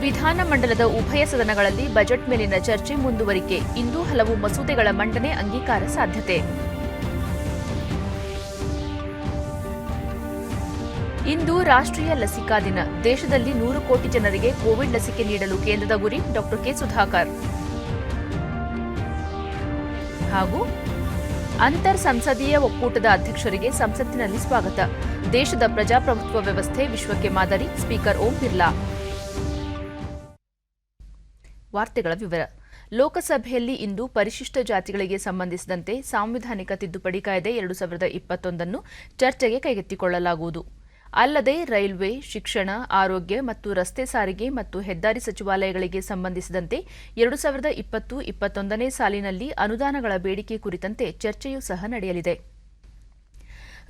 ವಿಧಾನಮಂಡಲದ ಉಭಯ ಸದನಗಳಲ್ಲಿ ಬಜೆಟ್ ಮೇಲಿನ ಚರ್ಚೆ ಮುಂದುವರಿಕೆ. ಇಂದು ಹಲವು ಮಸೂದೆಗಳ ಮಂಡನೆ ಅಂಗೀಕಾರ ಸಾಧ್ಯತೆ. ಇಂದು ರಾಷ್ಟ್ರೀಯ ಲಸಿಕಾ ದಿನ. ದೇಶದಲ್ಲಿ 100 ಕೋಟಿ ಜನರಿಗೆ ಕೋವಿಡ್ ಲಸಿಕೆ ನೀಡಲು ಕೇಂದ್ರದ ಗುರಿ. ಡಾ ಕೆ ಸುಧಾಕರ್. ಹಾಗೂ ಅಂತರ್ ಸಂಸದೀಯ ಒಕ್ಕೂಟದ ಅಧ್ಯಕ್ಷರಿಗೆ ಸಂಸತ್ತಿನಲ್ಲಿ ಸ್ವಾಗತ. ದೇಶದ ಪ್ರಜಾಪ್ರಭುತ್ವ ವ್ಯವಸ್ಥೆ ವಿಶ್ವಕ್ಕೆ ಮಾದರಿ. ಸ್ಪೀಕರ್ ಓಂ ಬಿರ್ಲಾ. ವಾರ್ತೆಗಳ ವಿವರ. ಲೋಕಸಭೆಯಲ್ಲಿ ಇಂದು ಪರಿಶಿಷ್ಟ ಜಾತಿಗಳಿಗೆ ಸಂಬಂಧಿಸಿದಂತೆ ಸಾಂವಿಧಾನಿಕ ತಿದ್ದುಪಡಿ ಕಾಯ್ದೆ 2021 ಚರ್ಚೆಗೆ ಕೈಗೆತ್ತಿಕೊಳ್ಳಲಾಗುವುದು. ಅಲ್ಲದೆ ರೈಲ್ವೆ, ಶಿಕ್ಷಣ, ಆರೋಗ್ಯ ಮತ್ತು ರಸ್ತೆ ಸಾರಿಗೆ ಮತ್ತು ಹೆದ್ದಾರಿ ಸಚಿವಾಲಯಗಳಿಗೆ ಸಂಬಂಧಿಸಿದಂತೆ 2020-21 ಸಾಲಿನಲ್ಲಿ ಅನುದಾನಗಳ ಬೇಡಿಕೆ ಕುರಿತಂತೆ ಚರ್ಚೆಯೂ ಸಹ ನಡೆಯಲಿದೆ.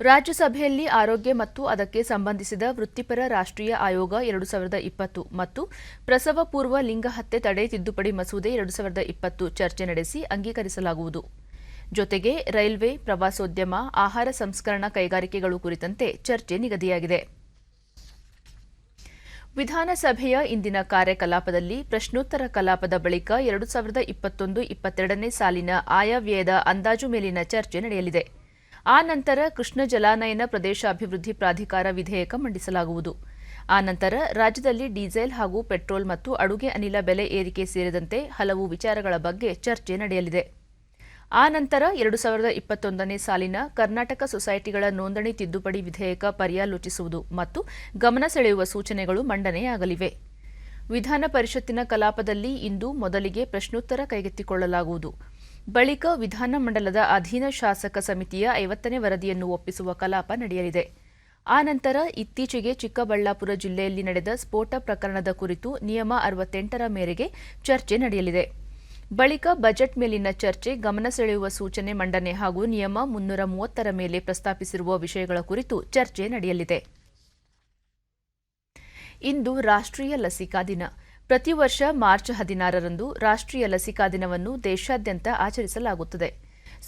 ರಾಜ್ಯಸಭೆಯಲ್ಲಿ ಆರೋಗ್ಯ ಮತ್ತು ಅದಕ್ಕೆ ಸಂಬಂಧಿಸಿದ ವೃತ್ತಿಪರ ರಾಷ್ಟ್ರೀಯ ಆಯೋಗ 2020 ಮತ್ತು ಪ್ರಸವ ಪೂರ್ವ ಲಿಂಗ ಹತ್ಯೆ ತಡೆ ತಿದ್ದುಪಡಿ ಮಸೂದೆ 2020 ಚರ್ಚೆ ನಡೆಸಿ ಅಂಗೀಕರಿಸಲಾಗುವುದು. ಜೊತೆಗೆ ರೈಲ್ವೆ, ಪ್ರವಾಸೋದ್ಯಮ, ಆಹಾರ ಸಂಸ್ಕರಣಾ ಕೈಗಾರಿಕೆಗಳು ಕುರಿತಂತೆ ಚರ್ಚೆ ನಿಗದಿಯಾಗಿದೆ. ವಿಧಾನಸಭೆಯ ಇಂದಿನ ಕಾರ್ಯಕಲಾಪದಲ್ಲಿ ಪ್ರಶ್ನೋತ್ತರ ಕಲಾಪದ ಬಳಿಕ 2021-22 ಸಾಲಿನ ಆಯವ್ಯಯದ ಅಂದಾಜು ಮೇಲಿನ ಚರ್ಚೆ ನಡೆಯಲಿದೆ. ಆ ನಂತರ ಕೃಷ್ಣ ಜಲಾನಯನ ಪ್ರದೇಶಾಭಿವೃದ್ಧಿ ಪ್ರಾಧಿಕಾರ ವಿಧೇಯಕ ಮಂಡಿಸಲಾಗುವುದು. ಆ ನಂತರ ರಾಜ್ಯದಲ್ಲಿ ಡೀಸೆಲ್ ಹಾಗೂ ಪೆಟ್ರೋಲ್ ಮತ್ತು ಅಡುಗೆ ಅನಿಲ ಬೆಲೆ ಏರಿಕೆ ಸೇರಿದಂತೆ ಹಲವು ವಿಚಾರಗಳ ಬಗ್ಗೆ ಚರ್ಚೆ ನಡೆಯಲಿದೆ. ಆ ನಂತರ 2021 ಸಾಲಿನ ಕರ್ನಾಟಕ ಸೊಸೈಟಿಗಳ ನೋಂದಣಿ ತಿದ್ದುಪಡಿ ವಿಧೇಯಕ ಪರ್ಯಾಲೋಚಿಸುವುದು ಮತ್ತು ಗಮನ ಸೆಳೆಯುವ ಸೂಚನೆಗಳು ಮಂಡನೆಯಾಗಲಿವೆ. ವಿಧಾನ ಪರಿಷತ್ತಿನ ಕಲಾಪದಲ್ಲಿ ಇಂದು ಮೊದಲಿಗೆ ಪ್ರಶ್ನೋತ್ತರ ಕೈಗೆತ್ತಿಕೊಳ್ಳಲಾಗುವುದು. ಬಳಿಕ ವಿಧಾನಮಂಡಲದ ಅಧೀನ ಶಾಸಕ ಸಮಿತಿಯ 50ನೇ ವರದಿಯನ್ನು ಒಪ್ಪಿಸುವ ಕಲಾಪ ನಡೆಯಲಿದೆ. ಆ ನಂತರ ಇತ್ತೀಚೆಗೆ ಚಿಕ್ಕಬಳ್ಳಾಪುರ ಜಿಲ್ಲೆಯಲ್ಲಿ ನಡೆದ ಸ್ಫೋಟ ಪ್ರಕರಣದ ಕುರಿತು ನಿಯಮ 68ರ ಮೇರೆಗೆ ಚರ್ಚೆ ನಡೆಯಲಿದೆ. ಬಳಿಕ ಬಜೆಟ್ ಮೇಲಿನ ಚರ್ಚೆ, ಗಮನ ಸೆಳೆಯುವ ಸೂಚನೆ ಮಂಡನೆ ಹಾಗೂ ನಿಯಮ 330ರ ಮೇಲೆ ಪ್ರಸ್ತಾಪಿಸಿರುವ ವಿಷಯಗಳ ಕುರಿತು ಚರ್ಚೆ ನಡೆಯಲಿದೆ. ಇಂದು ರಾಷ್ಟ್ರೀಯ ಲಸಿಕಾ ದಿನ. ಪ್ರತಿ ವರ್ಷ ಮಾರ್ಚ್ 16ರಂದು ರಾಷ್ಟ್ರೀಯ ಲಸಿಕಾ ದಿನವನ್ನು ದೇಶಾದ್ಯಂತ ಆಚರಿಸಲಾಗುತ್ತದೆ.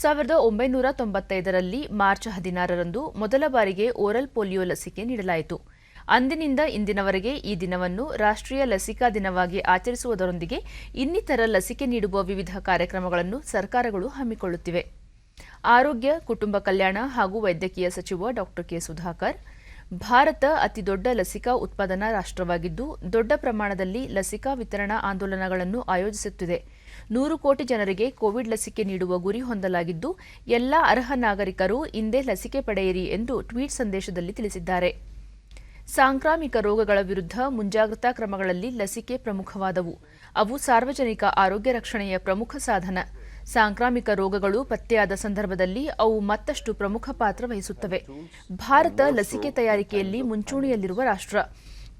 1995ರಲ್ಲಿ ಮಾರ್ಚ್ 16ರಂದು ಮೊದಲ ಬಾರಿಗೆ ಓರಲ್ ಪೋಲಿಯೋ ಲಸಿಕೆ ನೀಡಲಾಯಿತು. ಅಂದಿನಿಂದ ಇಂದಿನವರೆಗೆ ಈ ದಿನವನ್ನು ರಾಷ್ಟ್ರೀಯ ಲಸಿಕಾ ದಿನವಾಗಿ ಆಚರಿಸುವುದರೊಂದಿಗೆ ಇನ್ನಿತರ ಲಸಿಕೆ ನೀಡುವ ವಿವಿಧ ಕಾರ್ಯಕ್ರಮಗಳನ್ನು ಸರ್ಕಾರಗಳು ಹಮ್ಮಿಕೊಳ್ಳುತ್ತಿವೆ. ಆರೋಗ್ಯ, ಕುಟುಂಬ ಕಲ್ಯಾಣ ಹಾಗೂ ವೈದ್ಯಕೀಯ ಸಚಿವ ಡಾ ಕೆ ಸುಧಾಕರ್, ಭಾರತ ಅತಿದೊಡ್ಡ ಲಸಿಕಾ ಉತ್ಪಾದನಾ ರಾಷ್ಟ್ರವಾಗಿದ್ದು ದೊಡ್ಡ ಪ್ರಮಾಣದಲ್ಲಿ ಲಸಿಕಾ ವಿತರಣಾ ಆಂದೋಲನಗಳನ್ನು ಆಯೋಜಿಸುತ್ತಿದೆ. 100 ಕೋಟಿ ಜನರಿಗೆ ಕೋವಿಡ್ ಲಸಿಕೆ ನೀಡುವ ಗುರಿ ಹೊಂದಲಾಗಿದ್ದು ಎಲ್ಲಾ ಅರ್ಹ ನಾಗರಿಕರು ಇಂದೇ ಲಸಿಕೆ ಪಡೆಯಿರಿ ಎಂದು ಟ್ವೀಟ್ ಸಂದೇಶದಲ್ಲಿ ತಿಳಿಸಿದ್ದಾರೆ. ಸಾಂಕ್ರಾಮಿಕ ರೋಗಗಳ ವಿರುದ್ಧ ಮುಂಜಾಗ್ರತಾ ಕ್ರಮಗಳಲ್ಲಿ ಲಸಿಕೆ ಪ್ರಮುಖವಾದವು. ಅವು ಸಾರ್ವಜನಿಕ ಆರೋಗ್ಯ ರಕ್ಷಣೆಯ ಪ್ರಮುಖ ಸಾಧನ. ಸಾಂಕ್ರಾಮಿಕ ರೋಗಗಳು ಪತ್ತೆಯಾದ ಸಂದರ್ಭದಲ್ಲಿ ಅವು ಮತ್ತಷ್ಟು ಪ್ರಮುಖ ಪಾತ್ರ ವಹಿಸುತ್ತವೆ. ಭಾರತ ಲಸಿಕೆ ತಯಾರಿಕೆಯಲ್ಲಿ ಮುಂಚೂಣಿಯಲ್ಲಿರುವ ರಾಷ್ಟ್ರ.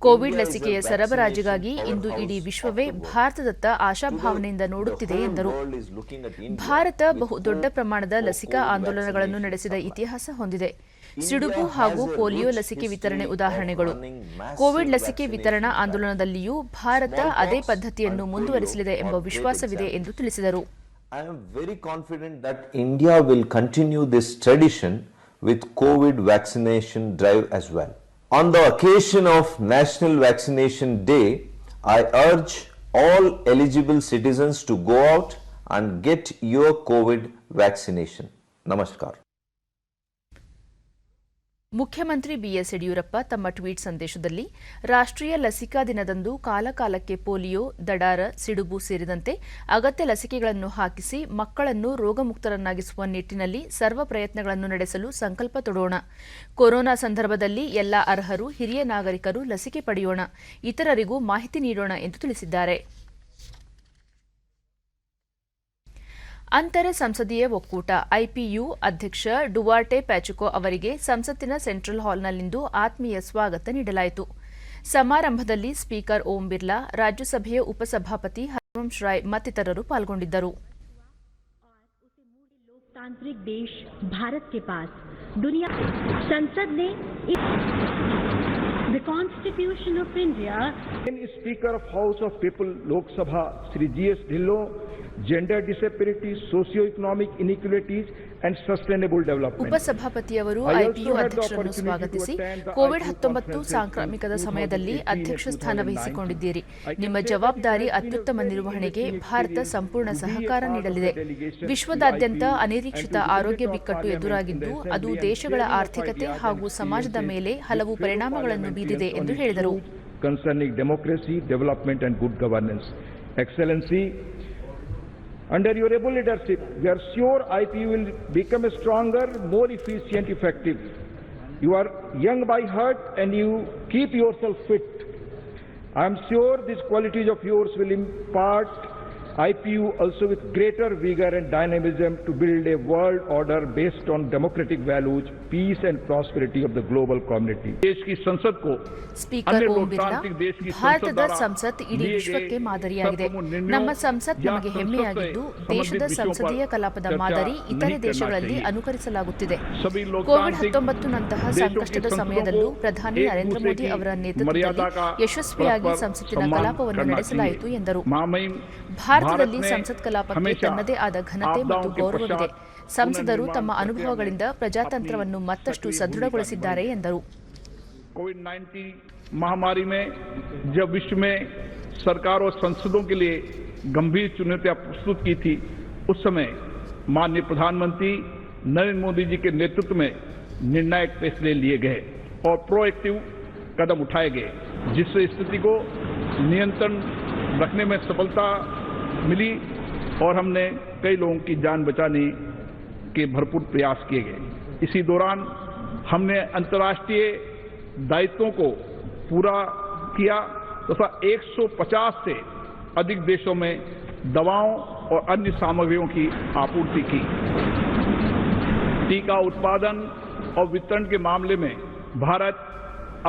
ಕೋವಿಡ್ ಲಸಿಕೆಯ ಸರಬರಾಜಿಗಾಗಿ ಇಂದು ಇಡೀ ವಿಶ್ವವೇ ಭಾರತದತ್ತ ಆಶಾಭಾವನೆಯಿಂದ ನೋಡುತ್ತಿದೆ ಎಂದರು. ಭಾರತ ಬಹುದೊಡ್ಡ ಪ್ರಮಾಣದ ಲಸಿಕಾ ಆಂದೋಲನಗಳನ್ನು ನಡೆಸಿದ ಇತಿಹಾಸ ಹೊಂದಿದೆ. ಸಿಡುಬು ಹಾಗೂ ಪೋಲಿಯೋ ಲಸಿಕೆ ವಿತರಣೆ ಉದಾಹರಣೆಗಳು. ಕೋವಿಡ್ ಲಸಿಕೆ ವಿತರಣಾ ಆಂದೋಲನದಲ್ಲಿಯೂ ಭಾರತ ಅದೇ ಪದ್ಧತಿಯನ್ನು ಮುಂದುವರಿಸಲಿದೆ ಎಂಬ ವಿಶ್ವಾಸವಿದೆ ಎಂದು ತಿಳಿಸಿದರು. I am very confident that India will continue this tradition with COVID vaccination drive as well. On the occasion of National Vaccination Day, I urge all eligible citizens to go out and get your COVID vaccination. Namaskar. ಮುಖ್ಯಮಂತ್ರಿ BS Yediyurappa ತಮ್ಮ tweet ಸಂದೇಶದಲ್ಲಿ ರಾಷ್ಟ್ರೀಯ ಲಸಿಕಾ ದಿನದಂದು ಕಾಲಕಾಲಕ್ಕೆ polio, ದಡಾರ, ಸಿಡುಬು ಸೇರಿದಂತೆ ಅಗತ್ಯ ಲಸಿಕೆಗಳನ್ನು ಹಾಕಿಸಿ ಮಕ್ಕಳನ್ನು ರೋಗಮುಕ್ತರನ್ನಾಗಿಸುವ ನಿಟ್ಟಿನಲ್ಲಿ ಸರ್ವ ಪ್ರಯತ್ನಗಳನ್ನು ನಡೆಸಲು ಸಂಕಲ್ಪ ತೊಡೋಣ. ಕೊರೋನಾ ಸಂದರ್ಭದಲ್ಲಿ ಎಲ್ಲ ಅರ್ಹರು, ಹಿರಿಯ ನಾಗರಿಕರು ಲಸಿಕೆ ಪಡೆಯೋಣ, ಇತರರಿಗೂ ಮಾಹಿತಿ ನೀಡೋಣ ಎಂದು ತಿಳಿಸಿದ್ದಾರೆ. ಅಂತರ ಸಂಸದೀಯ ಒಕ್ಕೂಟ ಐಪಿಯು ಅಧ್ಯಕ್ಷ ಡುವಾರ್ಟೆ ಪ್ಯಾಚುಕೋ ಅವರಿಗೆ ಸಂಸತ್ತಿನ ಸೆಂಟ್ರಲ್ ಹಾಲ್ನಲ್ಲಿಂದು ಆತ್ಮೀಯ ಸ್ವಾಗತ ನೀಡಲಾಯಿತು. ಸಮಾರಂಭದಲ್ಲಿ ಸ್ಪೀಕರ್ ಓಂ ಬಿರ್ಲಾ, ರಾಜ್ಯಸಭೆಯ ಉಪಸಭಾಪತಿ ಹರಿವಂಶ್ ರಾಯ್ ಮತ್ತಿತರರು ಪಾಲ್ಗೊಂಡಿದ್ದರು. लोकतांत्रिक देश भारत के पास दुनिया संसद ने Constitution of India. Speaker of House of People Lok Sabha Shri G.S. Dhillon, gender disparities, socio-economic inequalities and sustainable development. ಉಪಸಭಾಪತಿಯವರು ಐಪಿಯು ಅಧ್ಯಕ್ಷರನ್ನು ಸ್ವಾಗತಿಸಿ ಕೋವಿಡ್-19 ಸಾಂಕ್ರಾಮಿಕದ ಸಮಯದಲ್ಲಿ ಅಧ್ಯಕ್ಷ ಸ್ಥಾನ ವಹಿಸಿಕೊಂಡಿದ್ದೀರಿ. ನಿಮ್ಮ ಜವಾಬ್ದಾರಿ ಅತ್ಯುತ್ತಮ ನಿರ್ವಹಣೆಗೆ ಭಾರತ ಸಂಪೂರ್ಣ ಸಹಕಾರ ನೀಡಲಿದೆ. ವಿಶ್ವದಾದ್ಯಂತ ಅನಿರೀಕ್ಷಿತ ಆರೋಗ್ಯ ಬಿಕ್ಕಟ್ಟು ಎದುರಾಗಿದ್ದು ಅದು ದೇಶಗಳ ಆರ್ಥಿಕತೆ ಹಾಗೂ ಸಮಾಜದ ಮೇಲೆ ಹಲವು ಪರಿಣಾಮಗಳನ್ನು ಬೀರಿದೆ ಎಂದು ಹೇಳಿದರು. Concerning democracy, development and good governance. Excellency, under your able leadership, we are sure IPU will become stronger, more efficient, effective. You are young by heart and you keep yourself fit. I am sure these qualities of yours will impart IPU also with greater vigor and dynamism to build a world order based on democratic values, peace and prosperity of the global community. देश की संसद को speaker Om Birla, ಭಾರತದ ಸಂಸತ್ ಇಡೀ ವಿಶ್ವಕ್ಕೆ ಮಾದರಿಯಾಗಿದೆ. ನಮ್ಮ ಸಂಸತ್ ನಮಗೆ ಹೆಮ್ಮೆಯಾಗಿದ್ದು ದೇಶದ ಸಂಸದೀಯ ಕಲಾಪದ ಮಾದರಿ ಇತರೆ ದೇಶಗಳಲ್ಲಿ ಅನುಕರಿಸಲಾಗುತ್ತಿದೆ. ಕೋವಿಡ್-19 ನಂತಹ ಸಂಕಷ್ಟದ ಸಮಯದಲ್ಲೂ ಪ್ರಧಾನಿ ನರೇಂದ್ರ ಮೋದಿ ಅವರ ನೇತೃತ್ವದಲ್ಲಿ ಯಶಸ್ವಿಯಾಗಿ ಸಂಸತ್ತಿನ ಕಲಾಪವನ್ನು ನಡೆಸಲಾಯಿತು ಎಂದರು. ಭಾರತದಲ್ಲಿ ಸಂಸತ್ ಕಲಾಪಕ್ಕೆ ತನ್ನದೇ ಆದ ಘನತೆ ಮತ್ತು ಗೌರವವಿದೆ. ಸಂಸದರು ತಮ್ಮ ಅನುಭವಗಳಿಂದ ಪ್ರಜಾತಂತ್ರವನ್ನು ಮತ್ತಷ್ಟು ಸದೃಢಗೊಳಿಸಿದ್ದಾರೆ ಎಂದರು. कोविड-19 महामारी में जब विश्व में सरकार और संसदों के लिए गंभीर चुनौतियां प्रस्तुत की थी, उस समय माननीय प्रधानमंत्री नरेंद्र मोदी जी के नेतृत्व में निर्णायक फैसले लिए गए और प्रोएक्टिव कदम उठाए गए, जिससे स्थिति को नियंत्रण रखने में सफलता मिली और हमने कई लोगों की जान बचाने के भरपूर प्रयास किए गए. इसी दौरान हमने अंतर्राष्ट्रीय दायित्वों को पूरा किया तथा 150 से अधिक देशों में दवाओं और अन्य सामग्रियों की आपूर्ति की. टीका उत्पादन और वितरण के मामले में भारत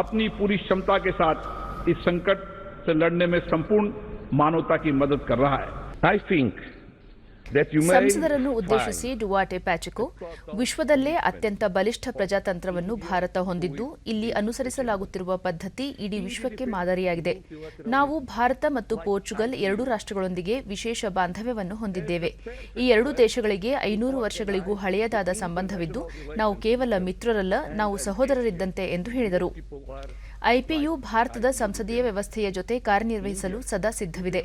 अपनी पूरी क्षमता के साथ इस संकट से लड़ने में संपूर्ण मानवता की मदद कर रहा है. I think ಸಂಸದರನ್ನು ಉದ್ದೇಶಿಸಿ ಡುವಾಟೆ ಪ್ಯಾಚೆಕೋ, ವಿಶ್ವದಲ್ಲೇ ಅತ್ಯಂತ ಬಲಿಷ್ಠ ಪ್ರಜಾತಂತ್ರವನ್ನು ಭಾರತ ಹೊಂದಿದ್ದು ಇಲ್ಲಿ ಅನುಸರಿಸಲಾಗುತ್ತಿರುವ ಪದ್ಧತಿ ಇಡೀ ವಿಶ್ವಕ್ಕೆ ಮಾದರಿಯಾಗಿದೆ. ನಾವು ಭಾರತ ಮತ್ತು ಪೋರ್ಚುಗಲ್ ಎರಡೂ ರಾಷ್ಟ್ರಗಳೊಂದಿಗೆ ವಿಶೇಷ ಬಾಂಧವ್ಯವನ್ನು ಹೊಂದಿದ್ದೇವೆ. ಈ ಎರಡೂ ದೇಶಗಳಿಗೆ 500 ವರ್ಷಗಳಿಗೂ ಹಳೆಯದಾದ ಸಂಬಂಧವಿದ್ದು ನಾವು ಕೇವಲ ಮಿತ್ರರಲ್ಲ, ನಾವು ಸಹೋದರರಿದ್ದಂತೆ ಎಂದು ಹೇಳಿದರು. ಐಪಿಯು ಭಾರತದ ಸಂಸದೀಯ ವ್ಯವಸ್ಥೆಯ ಜೊತೆ ಕಾರ್ಯನಿರ್ವಹಿಸಲು ಸದಾ ಸಿದ್ಧವಿದೆ.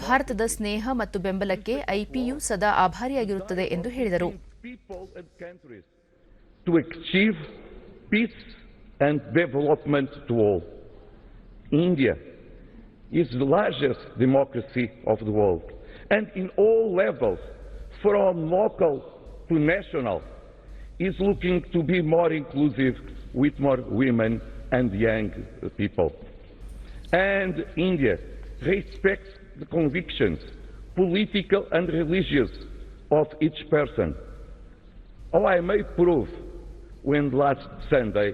ಭಾರತದ ಸ್ನೇಹ ಮತ್ತು ಬೆಂಬಲಕ್ಕೆ ಐಪಿಯು ಸದಾ ಆಭಾರಿಯಾಗಿರುತ್ತದೆ ಎಂದು ಹೇಳಿದರು. To achieve peace and development to all. India is the largest democracy of the world, and in all levels, from local to national, is looking to be more inclusive with more women and young people. And India respects the convictions, political and religious, of each person. Oh, I may prove when last Sunday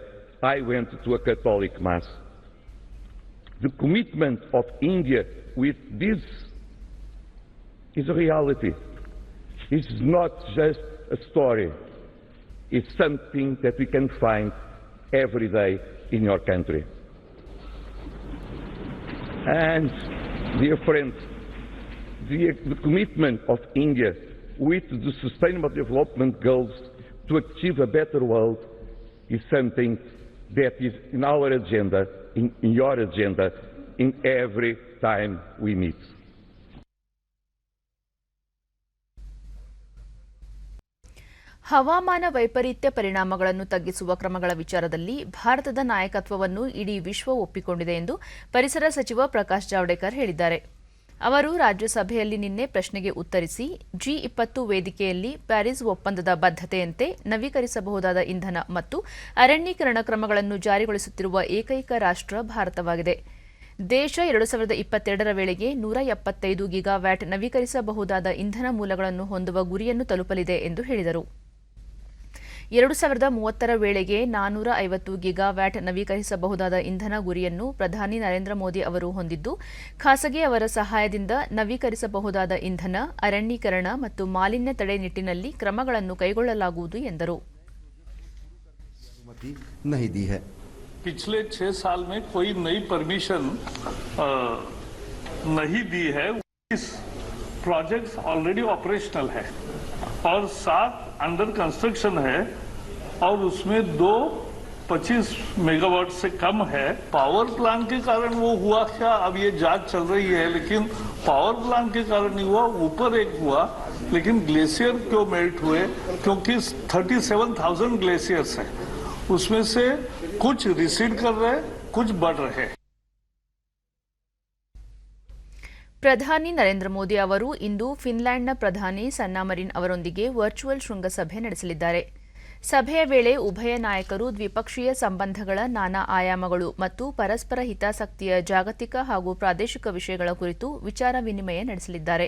I went to a Catholic Mass. The commitment of India with this is a reality. It's not just a story. It's something that we can find every day in your country. And, dear friends, the commitment of India with the Sustainable Development Goals to achieve a better world is something that is in our agenda, in your agenda, in every time we meet. ಹವಾಮಾನ ವೈಪರೀತ್ಯ ಪರಿಣಾಮಗಳನ್ನು ತಗ್ಗಿಸುವ ಕ್ರಮಗಳ ವಿಚಾರದಲ್ಲಿ ಭಾರತದ ನಾಯಕತ್ವವನ್ನು ಇಡೀ ವಿಶ್ವ ಒಪ್ಪಿಕೊಂಡಿದೆ ಎಂದು ಪರಿಸರ ಸಚಿವ ಪ್ರಕಾಶ್ ಜಾವಡೇಕರ್ ಹೇಳಿದ್ದಾರೆ. ಅವರು ರಾಜ್ಯಸಭೆಯಲ್ಲಿ ನಿನ್ನೆ ಪ್ರಶ್ನೆಗೆ ಉತ್ತರಿಸಿ G20 ವೇದಿಕೆಯಲ್ಲಿ ಪ್ಯಾರಿಸ್ ಒಪ್ಪಂದದ ಬದ್ಧತೆಯಂತೆ ನವೀಕರಿಸಬಹುದಾದ ಇಂಧನ ಮತ್ತು ಅರಣ್ಯೀಕರಣ ಕ್ರಮಗಳನ್ನು ಜಾರಿಗೊಳಿಸುತ್ತಿರುವ ಏಕೈಕ ರಾಷ್ಟ್ರ ಭಾರತವಾಗಿದೆ. ದೇಶ 2022ರ ವೇಳೆಗೆ 175 ಗಿಗಾವ್ಯಾಟ್ ನವೀಕರಿಸಬಹುದಾದ ಇಂಧನ ಮೂಲಗಳನ್ನು ಹೊಂದುವ ಗುರಿಯನ್ನು ತಲುಪಲಿದೆ ಎಂದು ಹೇಳಿದರು. 2030ರ ವೇಳೆಗೆ 450 ಗಿಗಾವ್ಯಾಟ್ ನವೀಕರಿಸಬಹುದಾದ ಇಂಧನ ಗುರಿಯನ್ನು ಪ್ರಧಾನಿ ನರೇಂದ್ರ ಮೋದಿ ಅವರು ಹೊಂದಿದ್ದು, ಖಾಸಗಿಯವರ ಸಹಾಯದಿಂದ ನವೀಕರಿಸಬಹುದಾದ ಇಂಧನ, ಅರಣ್ಯೀಕರಣ ಮತ್ತು ಮಾಲಿನ್ಯ ತಡೆ ನಿಟ್ಟಿನಲ್ಲಿ ಕ್ರಮಗಳನ್ನು ಕೈಗೊಳ್ಳಲಾಗುವುದು ಎಂದರು. पिछले 6 साल में कोई नई परमिशन नहीं दी है। प्रोजेक्ट्स ऑलरेडी ऑपरेशनल है और 7 अंडर कंस्ट्रक्शन है और उसमें 2 25 मेगावाट से कम है। पावर प्लांट के कारण वो हुआ क्या, अब ये जांच चल रही है, लेकिन पावर प्लांट के कारण नहीं हुआ। ऊपर एक हुआ, लेकिन ग्लेशियर क्यों मेल्ट हुए? क्योंकि 37,000 ग्लेशियर्स हैं, उसमें से कुछ रिसीड कर रहे, कुछ बढ़ रहे। ಪ್ರಧಾನಿ ನರೇಂದ್ರ ಮೋದಿ ಅವರು ಇಂದು ಫಿನ್ಲ್ಯಾಂಡ್ನ ಪ್ರಧಾನಿ ಸನ್ನಾ ಮರಿನ್ ಅವರೊಂದಿಗೆ ವರ್ಚುವಲ್ ಶೃಂಗಸಭೆ ನಡೆಸಲಿದ್ದಾರೆ. ಸಭೆಯ ವೇಳೆ ಉಭಯ ನಾಯಕರು ದ್ವಿಪಕ್ಷೀಯ ಸಂಬಂಧಗಳ ನಾನಾ ಆಯಾಮಗಳು ಮತ್ತು ಪರಸ್ಪರ ಹಿತಾಸಕ್ತಿಯ ಜಾಗತಿಕ ಹಾಗೂ ಪ್ರಾದೇಶಿಕ ವಿಷಯಗಳ ಕುರಿತು ವಿಚಾರ ವಿನಿಮಯ ನಡೆಸಲಿದ್ದಾರೆ.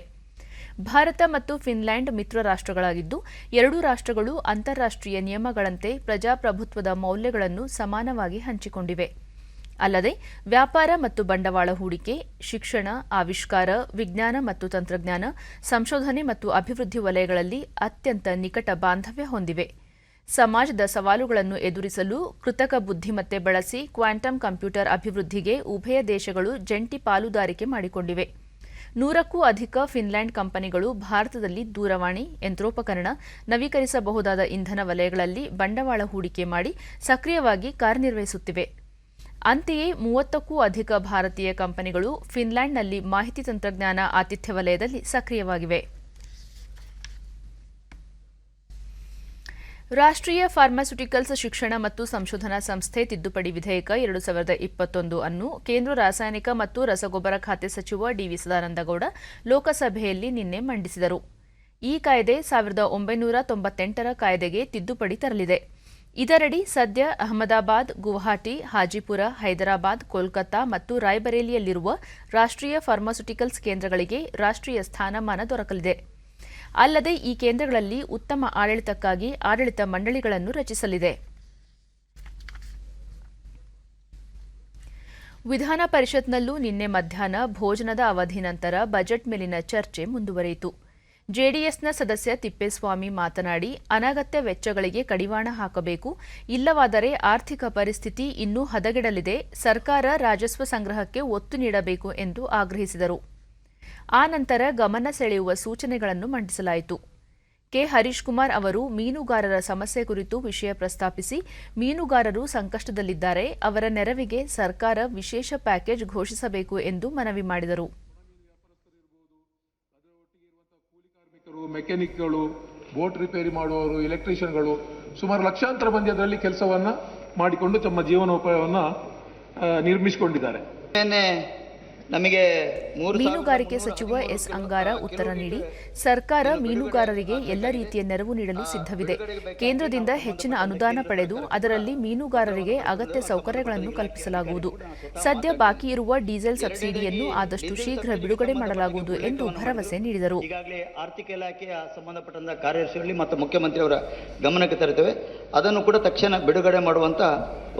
ಭಾರತ ಮತ್ತು ಫಿನ್ಲ್ಯಾಂಡ್ ಮಿತ್ರ ರಾಷ್ಟ್ರಗಳಾಗಿದ್ದು, ಎರಡೂ ರಾಷ್ಟ್ರಗಳು ಅಂತಾರಾಷ್ಟ್ರೀಯ ನಿಯಮಗಳಂತೆ ಪ್ರಜಾಪ್ರಭುತ್ವದ ಮೌಲ್ಯಗಳನ್ನು ಸಮಾನವಾಗಿ ಹಂಚಿಕೊಂಡಿವೆ. ಅಲ್ಲದೆ ವ್ಯಾಪಾರ ಮತ್ತು ಬಂಡವಾಳ ಹೂಡಿಕೆ, ಶಿಕ್ಷಣ, ಆವಿಷ್ಕಾರ, ವಿಜ್ಞಾನ ಮತ್ತು ತಂತ್ರಜ್ಞಾನ, ಸಂಶೋಧನೆ ಮತ್ತು ಅಭಿವೃದ್ಧಿ ವಲಯಗಳಲ್ಲಿ ಅತ್ಯಂತ ನಿಕಟ ಬಾಂಧವ್ಯ ಹೊಂದಿವೆ. ಸಮಾಜದ ಸವಾಲುಗಳನ್ನು ಎದುರಿಸಲು ಕೃತಕ ಬುದ್ಧಿಮತ್ತೆ ಬಳಸಿ ಕ್ವಾಂಟಮ್ ಕಂಪ್ಯೂಟರ್ ಅಭಿವೃದ್ಧಿಗೆ ಉಭಯ ದೇಶಗಳು ಜಂಟಿ ಪಾಲುದಾರಿಕೆ ಮಾಡಿಕೊಂಡಿವೆ. 100ಕ್ಕೂ ಅಧಿಕ ಫಿನ್ಲ್ಯಾಂಡ್ ಕಂಪನಿಗಳು ಭಾರತದಲ್ಲಿ ದೂರವಾಣಿ, ಯಂತ್ರೋಪಕರಣ, ನವೀಕರಿಸಬಹುದಾದ ಇಂಧನ ವಲಯಗಳಲ್ಲಿ ಬಂಡವಾಳ ಹೂಡಿಕೆ ಮಾಡಿ ಸಕ್ರಿಯವಾಗಿ ಕಾರ್ಯನಿರ್ವಹಿಸುತ್ತಿವೆ. ಅಂತೆಯೇ 30ಕ್ಕೂ ಅಧಿಕ ಭಾರತೀಯ ಕಂಪನಿಗಳು ಫಿನ್ಲ್ಯಾಂಡ್ನಲ್ಲಿ ಮಾಹಿತಿ ತಂತ್ರಜ್ಞಾನ ಆತಿಥ್ಯ ವಲಯದಲ್ಲಿ ಸಕ್ರಿಯವಾಗಿವೆ. ರಾಷ್ಟ್ರೀಯ ಫಾರ್ಮಾಸ್ಯುಟಿಕಲ್ಸ್ ಶಿಕ್ಷಣ ಮತ್ತು ಸಂಶೋಧನಾ ಸಂಸ್ಥೆ ತಿದ್ದುಪಡಿ ವಿಧೇಯಕ 2021 ಅನ್ನು ಕೇಂದ್ರ ರಾಸಾಯನಿಕ ಮತ್ತು ರಸಗೊಬ್ಬರ ಖಾತೆ ಸಚಿವ ಡಿವಿ ಸದಾನಂದಗೌಡ ಲೋಕಸಭೆಯಲ್ಲಿ ನಿನ್ನೆ ಮಂಡಿಸಿದರು. ಈ ಕಾಯ್ದೆ 1998ರ ಕಾಯ್ದೆಗೆ ತಿದ್ದುಪಡಿ ತರಲಿದೆ. ಇದರಡಿ ಸದ್ಯ ಅಹಮದಾಬಾದ್, ಗುವಾಹಟಿ, ಹಾಜಿಪುರ, ಹೈದರಾಬಾದ್, ಕೋಲ್ಕತ್ತಾ ಮತ್ತು ರಾಯ್ಬರೇಲಿಯಲ್ಲಿರುವ ರಾಷ್ಟ್ರೀಯ ಫಾರ್ಮಾಸ್ಯುಟಿಕಲ್ಸ್ ಕೇಂದ್ರಗಳಿಗೆ ರಾಷ್ಟ್ರೀಯ ಸ್ಥಾನಮಾನ ದೊರಕಲಿದೆ. ಅಲ್ಲದೆ ಈ ಕೇಂದ್ರಗಳಲ್ಲಿ ಉತ್ತಮ ಆಡಳಿತಕ್ಕಾಗಿ ಆಡಳಿತ ಮಂಡಳಿಗಳನ್ನು ರಚಿಸಲಿದೆ. ವಿಧಾನ ಪರಿಷತ್ನಲ್ಲೂ ನಿನ್ನೆ ಮಧ್ಯಾಹ್ನ ಭೋಜನದ ಅವಧಿ ನಂತರ ಬಜೆಟ್ ಮೇಲಿನ ಚರ್ಚೆ ಮುಂದುವರಿಯಿತು. ಜೆಡಿಎಸ್ನ ಸದಸ್ಯ ತಿಪ್ಪೇಸ್ವಾಮಿ ಮಾತನಾಡಿ, ಅನಗತ್ಯ ವೆಚ್ಚಗಳಿಗೆ ಕಡಿವಾಣ ಹಾಕಬೇಕು, ಇಲ್ಲವಾದರೆ ಆರ್ಥಿಕ ಪರಿಸ್ಥಿತಿ ಇನ್ನೂ ಹದಗೆಡಲಿದೆ, ಸರ್ಕಾರ ರಾಜಸ್ವ ಸಂಗ್ರಹಕ್ಕೆ ಒತ್ತು ನೀಡಬೇಕು ಎಂದು ಆಗ್ರಹಿಸಿದರು. ಆ ನಂತರ ಗಮನ ಸೆಳೆಯುವ ಸೂಚನೆಗಳನ್ನು ಮಂಡಿಸಲಾಯಿತು. ಕೆ. ಹರೀಶ್ ಕುಮಾರ್ ಅವರು ಮೀನುಗಾರರ ಸಮಸ್ಯೆ ಕುರಿತು ವಿಷಯ ಪ್ರಸ್ತಾಪಿಸಿ, ಮೀನುಗಾರರು ಸಂಕಷ್ಟದಲ್ಲಿದ್ದಾರೆ, ಅವರ ನೆರವಿಗೆ ಸರ್ಕಾರ ವಿಶೇಷ ಪ್ಯಾಕೇಜ್ ಘೋಷಿಸಬೇಕು ಎಂದು ಮನವಿ ಮಾಡಿದರು. ಮೆಕ್ಯಾನಿಕ್ಗಳು, ಬೋಟ್ ರಿಪೇರಿ ಮಾಡುವವರು, ಎಲೆಕ್ಟ್ರಿಷಿಯನ್ಗಳು ಸುಮಾರು ಲಕ್ಷಾಂತರ ಮಂದಿ ಅದರಲ್ಲಿ ಕೆಲಸವನ್ನ ಮಾಡಿಕೊಂಡು ತಮ್ಮ ಜೀವನೋಪಾಯವನ್ನು ನಿರ್ಮಿಸಿಕೊಂಡಿದ್ದಾರೆ. ನಮಗೆ ಮೀನುಗಾರಿಕೆ ಸಚಿವ ಎಸ್ ಅಂಗಾರ ಉತ್ತರ ನೀಡಿ, ಸರ್ಕಾರ ಮೀನುಗಾರರಿಗೆ ಎಲ್ಲ ರೀತಿಯ ನೆರವು ನೀಡಲು ಸಿದ್ಧವಿದೆ. ಕೇಂದ್ರದಿಂದ ಹೆಚ್ಚಿನ ಅನುದಾನ ಪಡೆದು ಅದರಲ್ಲಿ ಮೀನುಗಾರರಿಗೆ ಅಗತ್ಯ ಸೌಕರ್ಯಗಳನ್ನು ಕಲ್ಪಿಸಲಾಗುವುದು. ಸದ್ಯ ಬಾಕಿ ಇರುವ ಡೀಸೆಲ್ ಸಬ್ಸಿಡಿಯನ್ನು ಆದಷ್ಟು ಶೀಘ್ರ ಬಿಡುಗಡೆ ಮಾಡಲಾಗುವುದು ಎಂದು ಭರವಸೆ ನೀಡಿದರು. ಈಗಾಗಲೇ ಆರ್ಥಿಕ ಇಲಾಖೆಯ ಸಂಬಂಧಪಟ್ಟಂತ ಕಾರ್ಯದರ್ಶಿಗಳಲ್ಲಿ ಮತ್ತು ಮುಖ್ಯಮಂತ್ರಿಯವರ ಗಮನಕ್ಕೆ ತರುತ್ತೇವೆ. ಅದನ್ನು ಕೂಡ ತಕ್ಷಣ ಬಿಡುಗಡೆ ಮಾಡುವಂತ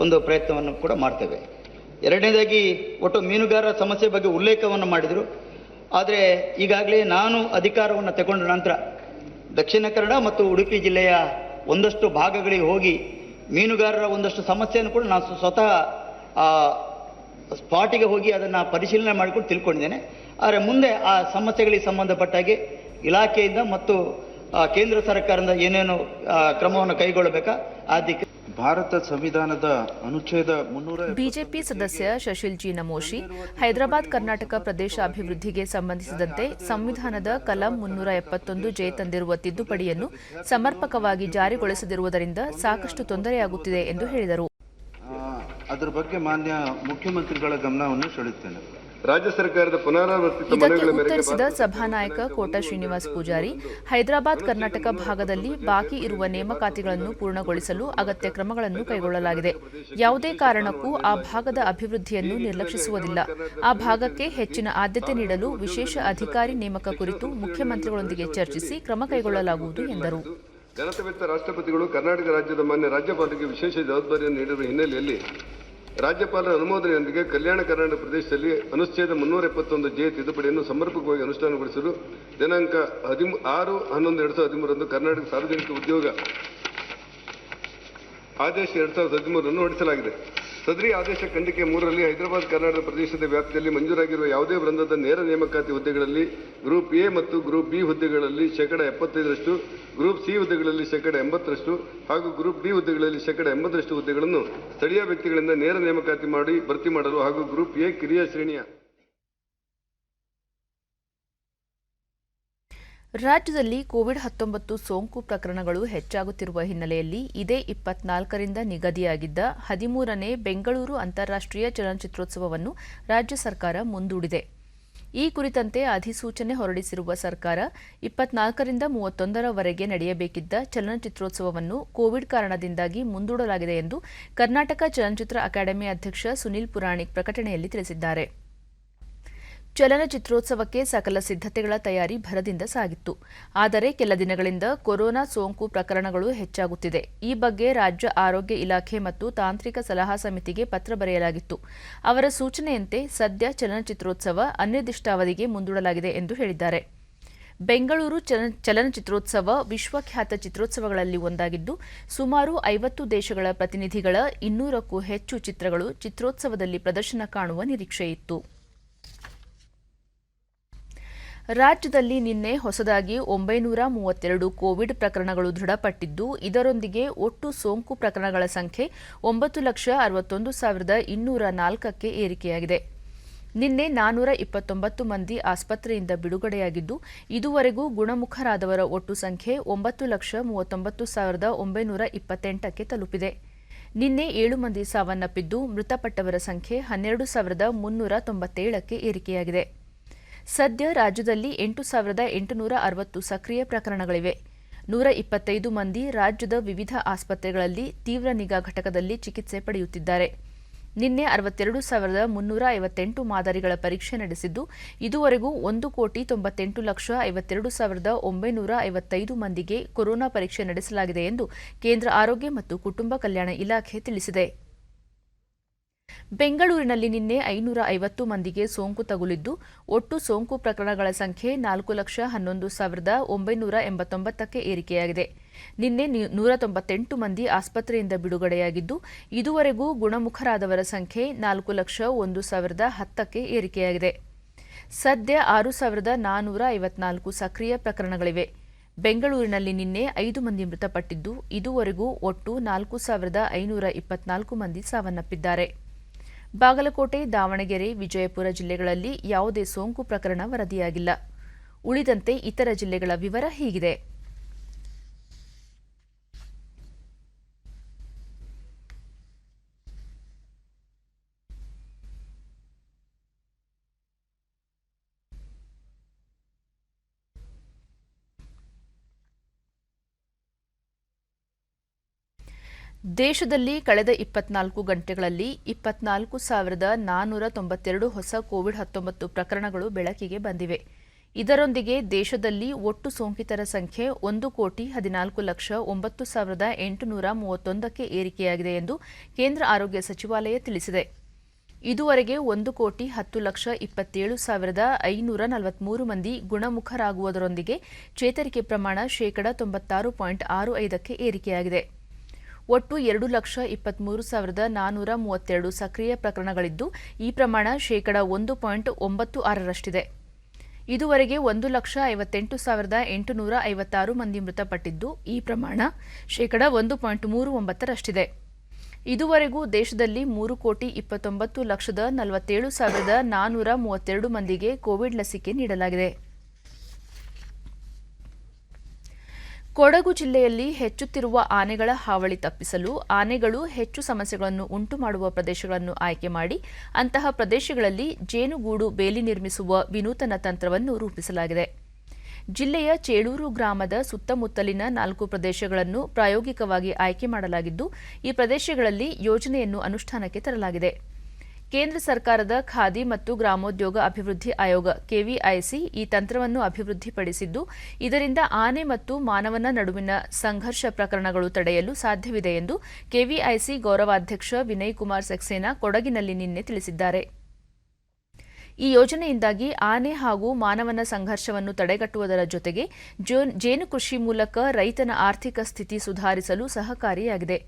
ಒಂದು ಪ್ರಯತ್ನವನ್ನು ಕೂಡ ಮಾಡ್ತೇವೆ. ಎರಡನೇದಾಗಿ ಒಟ್ಟು ಮೀನುಗಾರರ ಸಮಸ್ಯೆ ಬಗ್ಗೆ ಉಲ್ಲೇಖವನ್ನು ಮಾಡಿದರು. ಆದರೆ ಈಗಾಗಲೇ ನಾನು ಅಧಿಕಾರವನ್ನು ತಗೊಂಡ ನಂತರ ದಕ್ಷಿಣ ಕನ್ನಡ ಮತ್ತು ಉಡುಪಿ ಜಿಲ್ಲೆಯ ಒಂದಷ್ಟು ಭಾಗಗಳಿಗೆ ಹೋಗಿ ಮೀನುಗಾರರ ಒಂದಷ್ಟು ಸಮಸ್ಯೆಯನ್ನು ಕೂಡ ನಾನು ಸ್ವತಃ ಸ್ಪಾಟಿಗೆ ಹೋಗಿ ಅದನ್ನು ಪರಿಶೀಲನೆ ಮಾಡಿಕೊಂಡು ತಿಳ್ಕೊಂಡಿದ್ದೇನೆ. ಆದರೆ ಮುಂದೆ ಆ ಸಮಸ್ಯೆಗಳಿಗೆ ಸಂಬಂಧಪಟ್ಟಾಗೆ ಇಲಾಖೆಯಿಂದ ಮತ್ತು ಕೇಂದ್ರ ಸರ್ಕಾರದಿಂದ ಏನೇನು ಕ್ರಮವನ್ನು ಕೈಗೊಳ್ಳಬೇಕಾ ಅದಕ್ಕೆ ಭಾರತ ಸಂವಿಧಾನದ ಅನುಚ್ಛೇದ 300 ಬಿಜೆಪಿ ಸದಸ್ಯ ಶಶಿಲ್ ಜಿ ನಮೋಶಿ, ಹೈದರಾಬಾದ್ ಕರ್ನಾಟಕ ಪ್ರದೇಶ ಅಭಿವೃದ್ಧಿಗೆ ಸಂಬಂಧಿಸಿದಂತೆ ಸಂವಿಧಾನದ ಕಲಂ 371 ಜೆ ತಂದಿರುವ ತಿದ್ದುಪಡಿಯನ್ನು ಸಮರ್ಪಕವಾಗಿ ಜಾರಿಗೊಳಿಸದಿರುವುದರಿಂದ ಸಾಕಷ್ಟು ತೊಂದರೆಯಾಗುತ್ತಿದೆ ಎಂದು ಹೇಳಿದರು. ಅದರ ಬಗ್ಗೆ ಮಾನ್ಯ ಮುಖ್ಯಮಂತ್ರಿಗಳ ಗಮನವನ್ನು ಸೆಳೆಯುತ್ತೇನೆ. ರಾಜ್ಯ ಸರ್ಕಾರದ ಪುನರಾವರ್ತಿತ ಇದಕ್ಕೆ ಉತ್ತರಿಸಿದ ಸಭಾನಾಯಕ ಕೋಟ ಶ್ರೀನಿವಾಸ್ ಪೂಜಾರಿ, ಹೈದರಾಬಾದ್ ಕರ್ನಾಟಕ ಭಾಗದಲ್ಲಿ ಬಾಕಿ ಇರುವ ನೇಮಕಾತಿಗಳನ್ನು ಪೂರ್ಣಗೊಳಿಸಲು ಅಗತ್ಯ ಕ್ರಮಗಳನ್ನು ಕೈಗೊಳ್ಳಲಾಗಿದೆ. ಯಾವುದೇ ಕಾರಣಕ್ಕೂ ಆ ಭಾಗದ ಅಭಿವೃದ್ಧಿಯನ್ನು ನಿರ್ಲಕ್ಷಿಸುವುದಿಲ್ಲ. ಆ ಭಾಗಕ್ಕೆ ಹೆಚ್ಚಿನ ಆದ್ಯತೆ ನೀಡಲು ವಿಶೇಷ ಅಧಿಕಾರಿ ನೇಮಕ ಕುರಿತು ಮುಖ್ಯಮಂತ್ರಿಗಳೊಂದಿಗೆ ಚರ್ಚಿಸಿ ಕ್ರಮ ಕೈಗೊಳ್ಳಲಾಗುವುದು ಎಂದರು. ಜನತವೆತ್ತ ರಾಷ್ಟ್ರಪತಿಗಳು ಕರ್ನಾಟಕ ರಾಜ್ಯದ ಮಾನ್ಯ ರಾಜ್ಯಪಾಲರಿಗೆ ವಿಶೇಷ ಜವಾಬ್ದಾರಿಯನ್ನು ನೀಡಿರುವ ಹಿನ್ನೆಲೆಯಲ್ಲಿ ರಾಜ್ಯಪಾಲರ ಅನುಮೋದನೆಯೊಂದಿಗೆ ಕಲ್ಯಾಣ ಕರ್ನಾಟಕ ಪ್ರದೇಶದಲ್ಲಿ ಅನುಚ್ಛೇದ 371 ಜೆ ತಿದ್ದುಪಡಿಯನ್ನು ಸಮರ್ಪಕವಾಗಿ ಅನುಷ್ಠಾನಗೊಳಿಸಲು ದಿನಾಂಕ 6/11/2013 ಕರ್ನಾಟಕ ಸಾರ್ವಜನಿಕ ಉದ್ಯೋಗ ಆದೇಶ 2013 ಹೊರಡಿಸಲಾಗಿದೆ. ಸದರಿ ಆದೇಶ ಖಂಡಿಕೆ 3ರಲ್ಲಿ ಹೈದರಾಬಾದ್ ಕರ್ನಾಟಕ ಪ್ರದೇಶದ ವ್ಯಾಪ್ತಿಯಲ್ಲಿ ಮಂಜೂರಾಗಿರುವ ಯಾವುದೇ ವೃಂದದ ನೇರ ನೇಮಕಾತಿ ಹುದ್ದೆಗಳಲ್ಲಿ ಗ್ರೂಪ್ ಎ ಮತ್ತು ಗ್ರೂಪ್ ಬಿ ಹುದ್ದೆಗಳಲ್ಲಿ 75%, ಗ್ರೂಪ್ ಸಿ ಹುದ್ದೆಗಳಲ್ಲಿ 80% ಹಾಗೂ ಗ್ರೂಪ್ ಡಿ ಹುದ್ದೆಗಳಲ್ಲಿ 80% ಹುದ್ದೆಗಳನ್ನು ಸ್ಥಳೀಯ ವ್ಯಕ್ತಿಗಳಿಂದ ನೇರ ನೇಮಕಾತಿ ಮಾಡಿ ಭರ್ತಿ ಮಾಡಲು ಹಾಗೂ ಗ್ರೂಪ್ ಎ ಕಿರಿಯ ಶ್ರೇಣಿಯ ರಾಜ್ಯದಲ್ಲಿ ಕೋವಿಡ್-19 ಸೋಂಕು ಪ್ರಕರಣಗಳು ಹೆಚ್ಚಾಗುತ್ತಿರುವ ಹಿನ್ನೆಲೆಯಲ್ಲಿ ಇದೇ 24ರಿಂದ ನಿಗದಿಯಾಗಿದ್ದ 13ನೇ ಬೆಂಗಳೂರು ಅಂತಾರಾಷ್ಟ್ರೀಯ ಚಲನಚಿತ್ರೋತ್ಸವವನ್ನು ರಾಜ್ಯ ಸರ್ಕಾರ ಮುಂದೂಡಿದೆ. ಈ ಕುರಿತಂತೆ ಅಧಿಸೂಚನೆ ಹೊರಡಿಸಿರುವ ಸರ್ಕಾರ 24ರಿಂದ 31ರವರೆಗೆ ನಡೆಯಬೇಕಿದ್ದ ಚಲನಚಿತ್ರೋತ್ಸವವನ್ನು ಕೋವಿಡ್ ಕಾರಣದಿಂದಾಗಿ ಮುಂದೂಡಲಾಗಿದೆ ಎಂದು ಕರ್ನಾಟಕ ಚಲನಚಿತ್ರ ಅಕಾಡೆಮಿ ಅಧ್ಯಕ್ಷ ಸುನಿಲ್ ಪುರಾಣಿಕ್ ಪ್ರಕಟಣೆಯಲ್ಲಿ ತಿಳಿಸಿದ್ದಾರೆ. ಚಲನಚಿತ್ರೋತ್ಸವಕ್ಕೆ ಸಕಲ ಸಿದ್ಧತೆಗಳ ತಯಾರಿ ಭರದಿಂದ ಸಾಗಿತ್ತು. ಆದರೆ ಕೆಲ ದಿನಗಳಿಂದ ಕೊರೋನಾ ಸೋಂಕು ಪ್ರಕರಣಗಳು ಹೆಚ್ಚಾಗುತ್ತಿದೆ. ಈ ಬಗ್ಗೆ ರಾಜ್ಯ ಆರೋಗ್ಯ ಇಲಾಖೆ ಮತ್ತು ತಾಂತ್ರಿಕ ಸಲಹಾ ಸಮಿತಿಗೆ ಪತ್ರ ಬರೆಯಲಾಗಿತ್ತು. ಅವರ ಸೂಚನೆಯಂತೆ ಸದ್ಯ ಚಲನಚಿತ್ರೋತ್ಸವ ಅನಿರ್ದಿಷ್ಟಾವಧಿಗೆ ಮುಂದೂಡಲಾಗಿದೆ ಎಂದು ಹೇಳಿದ್ದಾರೆ. ಬೆಂಗಳೂರು ಚಲನಚಿತ್ರೋತ್ಸವ ವಿಶ್ವಖ್ಯಾತ ಚಿತ್ರೋತ್ಸವಗಳಲ್ಲಿ ಒಂದಾಗಿದ್ದು, ಸುಮಾರು 50 ದೇಶಗಳ ಪ್ರತಿನಿಧಿಗಳ 200ಕ್ಕೂ ಹೆಚ್ಚು ಚಿತ್ರಗಳು ಚಿತ್ರೋತ್ಸವದಲ್ಲಿ ಪ್ರದರ್ಶನ ಕಾಣುವ ನಿರೀಕ್ಷೆಯಿತ್ತು. ರಾಜ್ಯದಲ್ಲಿ ನಿನ್ನೆ ಹೊಸದಾಗಿ 932 ಕೋವಿಡ್ ಪ್ರಕರಣಗಳು ದೃಢಪಟ್ಟಿದ್ದು, ಇದರೊಂದಿಗೆ ಒಟ್ಟು ಸೋಂಕು ಪ್ರಕರಣಗಳ ಸಂಖ್ಯೆ 9,61,204ಕ್ಕೆ ಏರಿಕೆಯಾಗಿದೆ. ನಿನ್ನೆ 429 ಮಂದಿ ಆಸ್ಪತ್ರೆಯಿಂದ ಬಿಡುಗಡೆಯಾಗಿದ್ದು, ಇದುವರೆಗೂ ಗುಣಮುಖರಾದವರ ಒಟ್ಟು ಸಂಖ್ಯೆ 9,39,928ಕ್ಕೆ ತಲುಪಿದೆ. ನಿನ್ನೆ 7 ಮಂದಿ ಸಾವನ್ನಪ್ಪಿದ್ದು, ಮೃತಪಟ್ಟವರ ಸಂಖ್ಯೆ 12,397ಕ್ಕೆ ಏರಿಕೆಯಾಗಿದೆ. ಸದ್ಯ ರಾಜ್ಯದಲ್ಲಿ 8,860 ಸಕ್ರಿಯ ಪ್ರಕರಣಗಳಿವೆ. 125 ಮಂದಿ ರಾಜ್ಯದ ವಿವಿಧ ಆಸ್ಪತ್ರೆಗಳಲ್ಲಿ ತೀವ್ರ ನಿಗಾ ಘಟಕದಲ್ಲಿ ಚಿಕಿತ್ಸೆ ಪಡೆಯುತ್ತಿದ್ದಾರೆ. ನಿನ್ನೆ 62,358 ಮಾದರಿಗಳ ಪರೀಕ್ಷೆ ನಡೆಸಿದ್ದು, ಇದುವರೆಗೂ 1,98,52,955 ಮಂದಿಗೆ ಕೊರೋನಾ ಪರೀಕ್ಷೆ ನಡೆಸಲಾಗಿದೆ ಎಂದು ಕೇಂದ್ರ ಆರೋಗ್ಯ ಮತ್ತು ಕುಟುಂಬ ಕಲ್ಯಾಣ ಇಲಾಖೆ ತಿಳಿಸಿದೆ. ಬೆಂಗಳೂರಿನಲ್ಲಿ ನಿನ್ನೆ 550 ಮಂದಿಗೆ ಸೋಂಕು ತಗುಲಿದ್ದು, ಒಟ್ಟು ಸೋಂಕು ಪ್ರಕರಣಗಳ ಸಂಖ್ಯೆ 4,11,989ಕ್ಕೆ ಏರಿಕೆಯಾಗಿದೆ. ನಿನ್ನೆ 198 ಮಂದಿ ಆಸ್ಪತ್ರೆಯಿಂದ ಬಿಡುಗಡೆಯಾಗಿದ್ದು, ಇದುವರೆಗೂ ಗುಣಮುಖರಾದವರ ಸಂಖ್ಯೆ 4,01,010ಕ್ಕೆ ಏರಿಕೆಯಾಗಿದೆ. ಸದ್ಯ 6,454 ಸಕ್ರಿಯ ಪ್ರಕರಣಗಳಿವೆ. ಬೆಂಗಳೂರಿನಲ್ಲಿ ನಿನ್ನೆ 5 ಮಂದಿ ಮೃತಪಟ್ಟಿದ್ದು, ಇದುವರೆಗೂ ಒಟ್ಟು 4,524 ಮಂದಿ ಸಾವನ್ನಪ್ಪಿದ್ದಾರೆ. ಬಾಗಲಕೋಟೆ, ದಾವಣಗೆರೆ, ವಿಜಯಪುರ ಜಿಲ್ಲೆಗಳಲ್ಲಿ ಯಾವುದೇ ಸೋಂಕು ಪ್ರಕರಣ ವರದಿಯಾಗಿಲ್ಲ. ಉಳಿದಂತೆ ಇತರ ಜಿಲ್ಲೆಗಳ ವಿವರ ಹೀಗಿದೆ. ದೇಶದಲ್ಲಿ ಕಳೆದ 24 ಗಂಟೆಗಳಲ್ಲಿ 24,492 ಹೊಸ ಕೋವಿಡ್-19 ಪ್ರಕರಣಗಳು ಬೆಳಕಿಗೆ ಬಂದಿವೆ. ಇದರೊಂದಿಗೆ ದೇಶದಲ್ಲಿ ಒಟ್ಟು ಸೋಂಕಿತರ ಸಂಖ್ಯೆ 1,14,09,831ಕ್ಕೆ ಏರಿಕೆಯಾಗಿದೆ ಎಂದು ಕೇಂದ್ರ ಆರೋಗ್ಯ ಸಚಿವಾಲಯ ತಿಳಿಸಿದೆ. ಇದುವರೆಗೆ 1,10,27,543 ಮಂದಿ ಗುಣಮುಖರಾಗುವುದರೊಂದಿಗೆ ಚೇತರಿಕೆ ಪ್ರಮಾಣ ಶೇಕಡಾ 96.65ಕ್ಕೆ ಏರಿಕೆಯಾಗಿದೆ. ಒಟ್ಟು 2,23,432 ಸಕ್ರಿಯ ಪ್ರಕರಣಗಳಿದ್ದು, ಈ ಪ್ರಮಾಣ ಶೇಕಡಾ 1.96ರಷ್ಟಿದೆ. ಇದುವರೆಗೆ 1,58,856 ಮಂದಿ ಮೃತಪಟ್ಟಿದ್ದು, ಈ ಪ್ರಮಾಣ ಶೇಕಡಾ 1.39ರಷ್ಟಿದೆ. ಇದುವರೆಗೂ ದೇಶದಲ್ಲಿ 3,29,47,432 ಮಂದಿಗೆ ಕೋವಿಡ್ ಲಸಿಕೆ ನೀಡಲಾಗಿದೆ. ಕೊಡಗು ಜಿಲ್ಲೆಯಲ್ಲಿ ಹೆಚ್ಚುತ್ತಿರುವ ಆನೆಗಳ ಹಾವಳಿ ತಪ್ಪಿಸಲು ಆನೆಗಳು ಹೆಚ್ಚು ಸಮಸ್ಯೆಗಳನ್ನು ಉಂಟು ಮಾಡುವ ಪ್ರದೇಶಗಳನ್ನು ಆಯ್ಕೆ ಮಾಡಿ ಅಂತಹ ಪ್ರದೇಶಗಳಲ್ಲಿ ಜೇನುಗೂಡು ಬೇಲಿ ನಿರ್ಮಿಸುವ ವಿನೂತನ ತಂತ್ರವನ್ನು ರೂಪಿಸಲಾಗಿದೆ. ಜಿಲ್ಲೆಯ ಚೇಳೂರು ಗ್ರಾಮದ ಸುತ್ತಮುತ್ತಲಿನ 4 ಪ್ರದೇಶಗಳನ್ನು ಪ್ರಾಯೋಗಿಕವಾಗಿ ಆಯ್ಕೆ ಮಾಡಲಾಗಿದ್ದು, ಈ ಪ್ರದೇಶಗಳಲ್ಲಿ ಯೋಜನೆಯನ್ನು ಅನುಷ್ಠಾನಕ್ಕೆ ತರಲಾಗಿದೆ. ಕೇಂದ್ರ ಸರ್ಕಾರದ ಖಾದಿ ಮತ್ತು ಗ್ರಾಮೋದ್ಯೋಗ ಅಭಿವೃದ್ಧಿ ಆಯೋಗ ಕೆವಿಐಸಿ ಈ ತಂತ್ರವನ್ನು ಅಭಿವೃದ್ಧಿಪಡಿಸಿದ್ದು, ಇದರಿಂದ ಆನೆ ಮತ್ತು ಮಾನವನ ನಡುವಿನ ಸಂಘರ್ಷ ಪ್ರಕರಣಗಳು ತಡೆಯಲು ಸಾಧ್ಯವಿದೆ ಎಂದು ಕೆವಿಐಸಿ ಗೌರವಾಧ್ಯಕ್ಷ ವಿನಯ್ ಕುಮಾರ್ ಸಕ್ಸೇನಾ ಕೊಡಗಿನಲ್ಲಿ ನಿನ್ನೆ ತಿಳಿಸಿದ್ದಾರೆ. ಈ ಯೋಜನೆಯಿಂದಾಗಿ ಆನೆ ಹಾಗೂ ಮಾನವನ ಸಂಘರ್ಷವನ್ನು ತಡೆಗಟ್ಟುವುದರ ಜೊತೆಗೆ ಜೇನು ಕೃಷಿ ಮೂಲಕ ರೈತನ ಆರ್ಥಿಕ ಸ್ಥಿತಿ ಸುಧಾರಿಸಲು ಸಹಕಾರಿಯಾಗಿದೆ.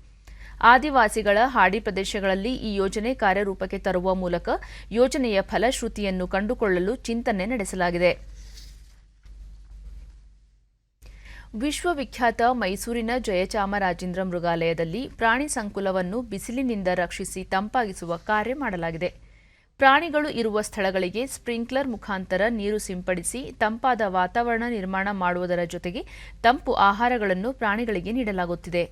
ಆದಿವಾಸಿಗಳ ಹಾಡಿ ಪ್ರದೇಶಗಳಲ್ಲಿ ಈ ಯೋಜನೆ ಕಾರ್ಯರೂಪಕ್ಕೆ ತರುವ ಮೂಲಕ ಯೋಜನೆಯ ಫಲಶ್ರುತಿಯನ್ನು ಕಂಡುಕೊಳ್ಳಲು ಚಿಂತನೆ ನಡೆಸಲಾಗಿದೆ. ವಿಶ್ವವಿಖ್ಯಾತ ಮೈಸೂರಿನ ಜಯಚಾಮರಾಜೇಂದ್ರ ಮೃಗಾಲಯದಲ್ಲಿ ಪ್ರಾಣಿ ಸಂಕುಲವನ್ನು ಬಿಸಿಲಿನಿಂದ ರಕ್ಷಿಸಿ ತಂಪಾಗಿಸುವ ಕಾರ್ಯ ಮಾಡಲಾಗಿದೆ. ಪ್ರಾಣಿಗಳು ಇರುವ ಸ್ಥಳಗಳಿಗೆ ಸ್ಪ್ರಿಂಕ್ಲರ್ ಮುಖಾಂತರ ನೀರು ಸಿಂಪಡಿಸಿ ತಂಪಾದ ವಾತಾವರಣ ನಿರ್ಮಾಣ ಮಾಡುವುದರ ಜೊತೆಗೆ ತಂಪು ಆಹಾರಗಳನ್ನು ಪ್ರಾಣಿಗಳಿಗೆ ನೀಡಲಾಗುತ್ತಿದೆ.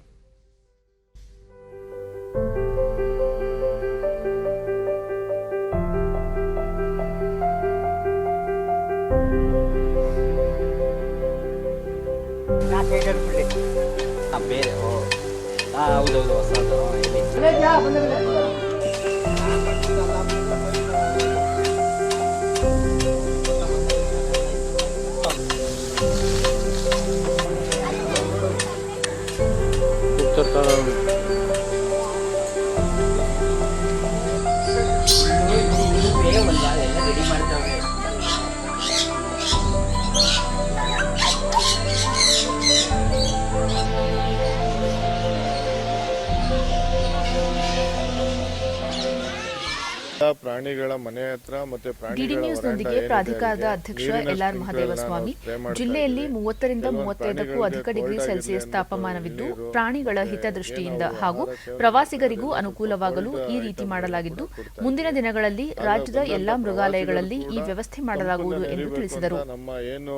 ಪ್ರಾಣಿಗಳ ಮನೆ ಹತ್ರ ಮತ್ತೆ ಡಿಡಿ ನ್ಯೂಸ್ನೊಂದಿಗೆ ಪ್ರಾಧಿಕಾರದ ಅಧ್ಯಕ್ಷ ಎಲ್ಆರ್ ಮಹದೇವಸ್ವಾಮಿ, ಜಿಲ್ಲೆಯಲ್ಲಿ 30 ರಿಂದ 35ಕ್ಕೂ ಅಧಿಕ ಡಿಗ್ರಿ ಸೆಲ್ಸಿಯಸ್ ತಾಪಮಾನವಿದ್ದು ಪ್ರಾಣಿಗಳ ಹಿತದೃಷ್ಟಿಯಿಂದ ಹಾಗೂ ಪ್ರವಾಸಿಗರಿಗೂ ಅನುಕೂಲವಾಗಲು ಈ ರೀತಿ ಮಾಡಲಾಗಿದ್ದು ಮುಂದಿನ ದಿನಗಳಲ್ಲಿ ರಾಜ್ಯದ ಎಲ್ಲಾ ಮೃಗಾಲಯಗಳಲ್ಲಿ ಈ ವ್ಯವಸ್ಥೆ ಮಾಡಲಾಗುವುದು ಎಂದು ತಿಳಿಸಿದರು. ನಮ್ಮ ಏನು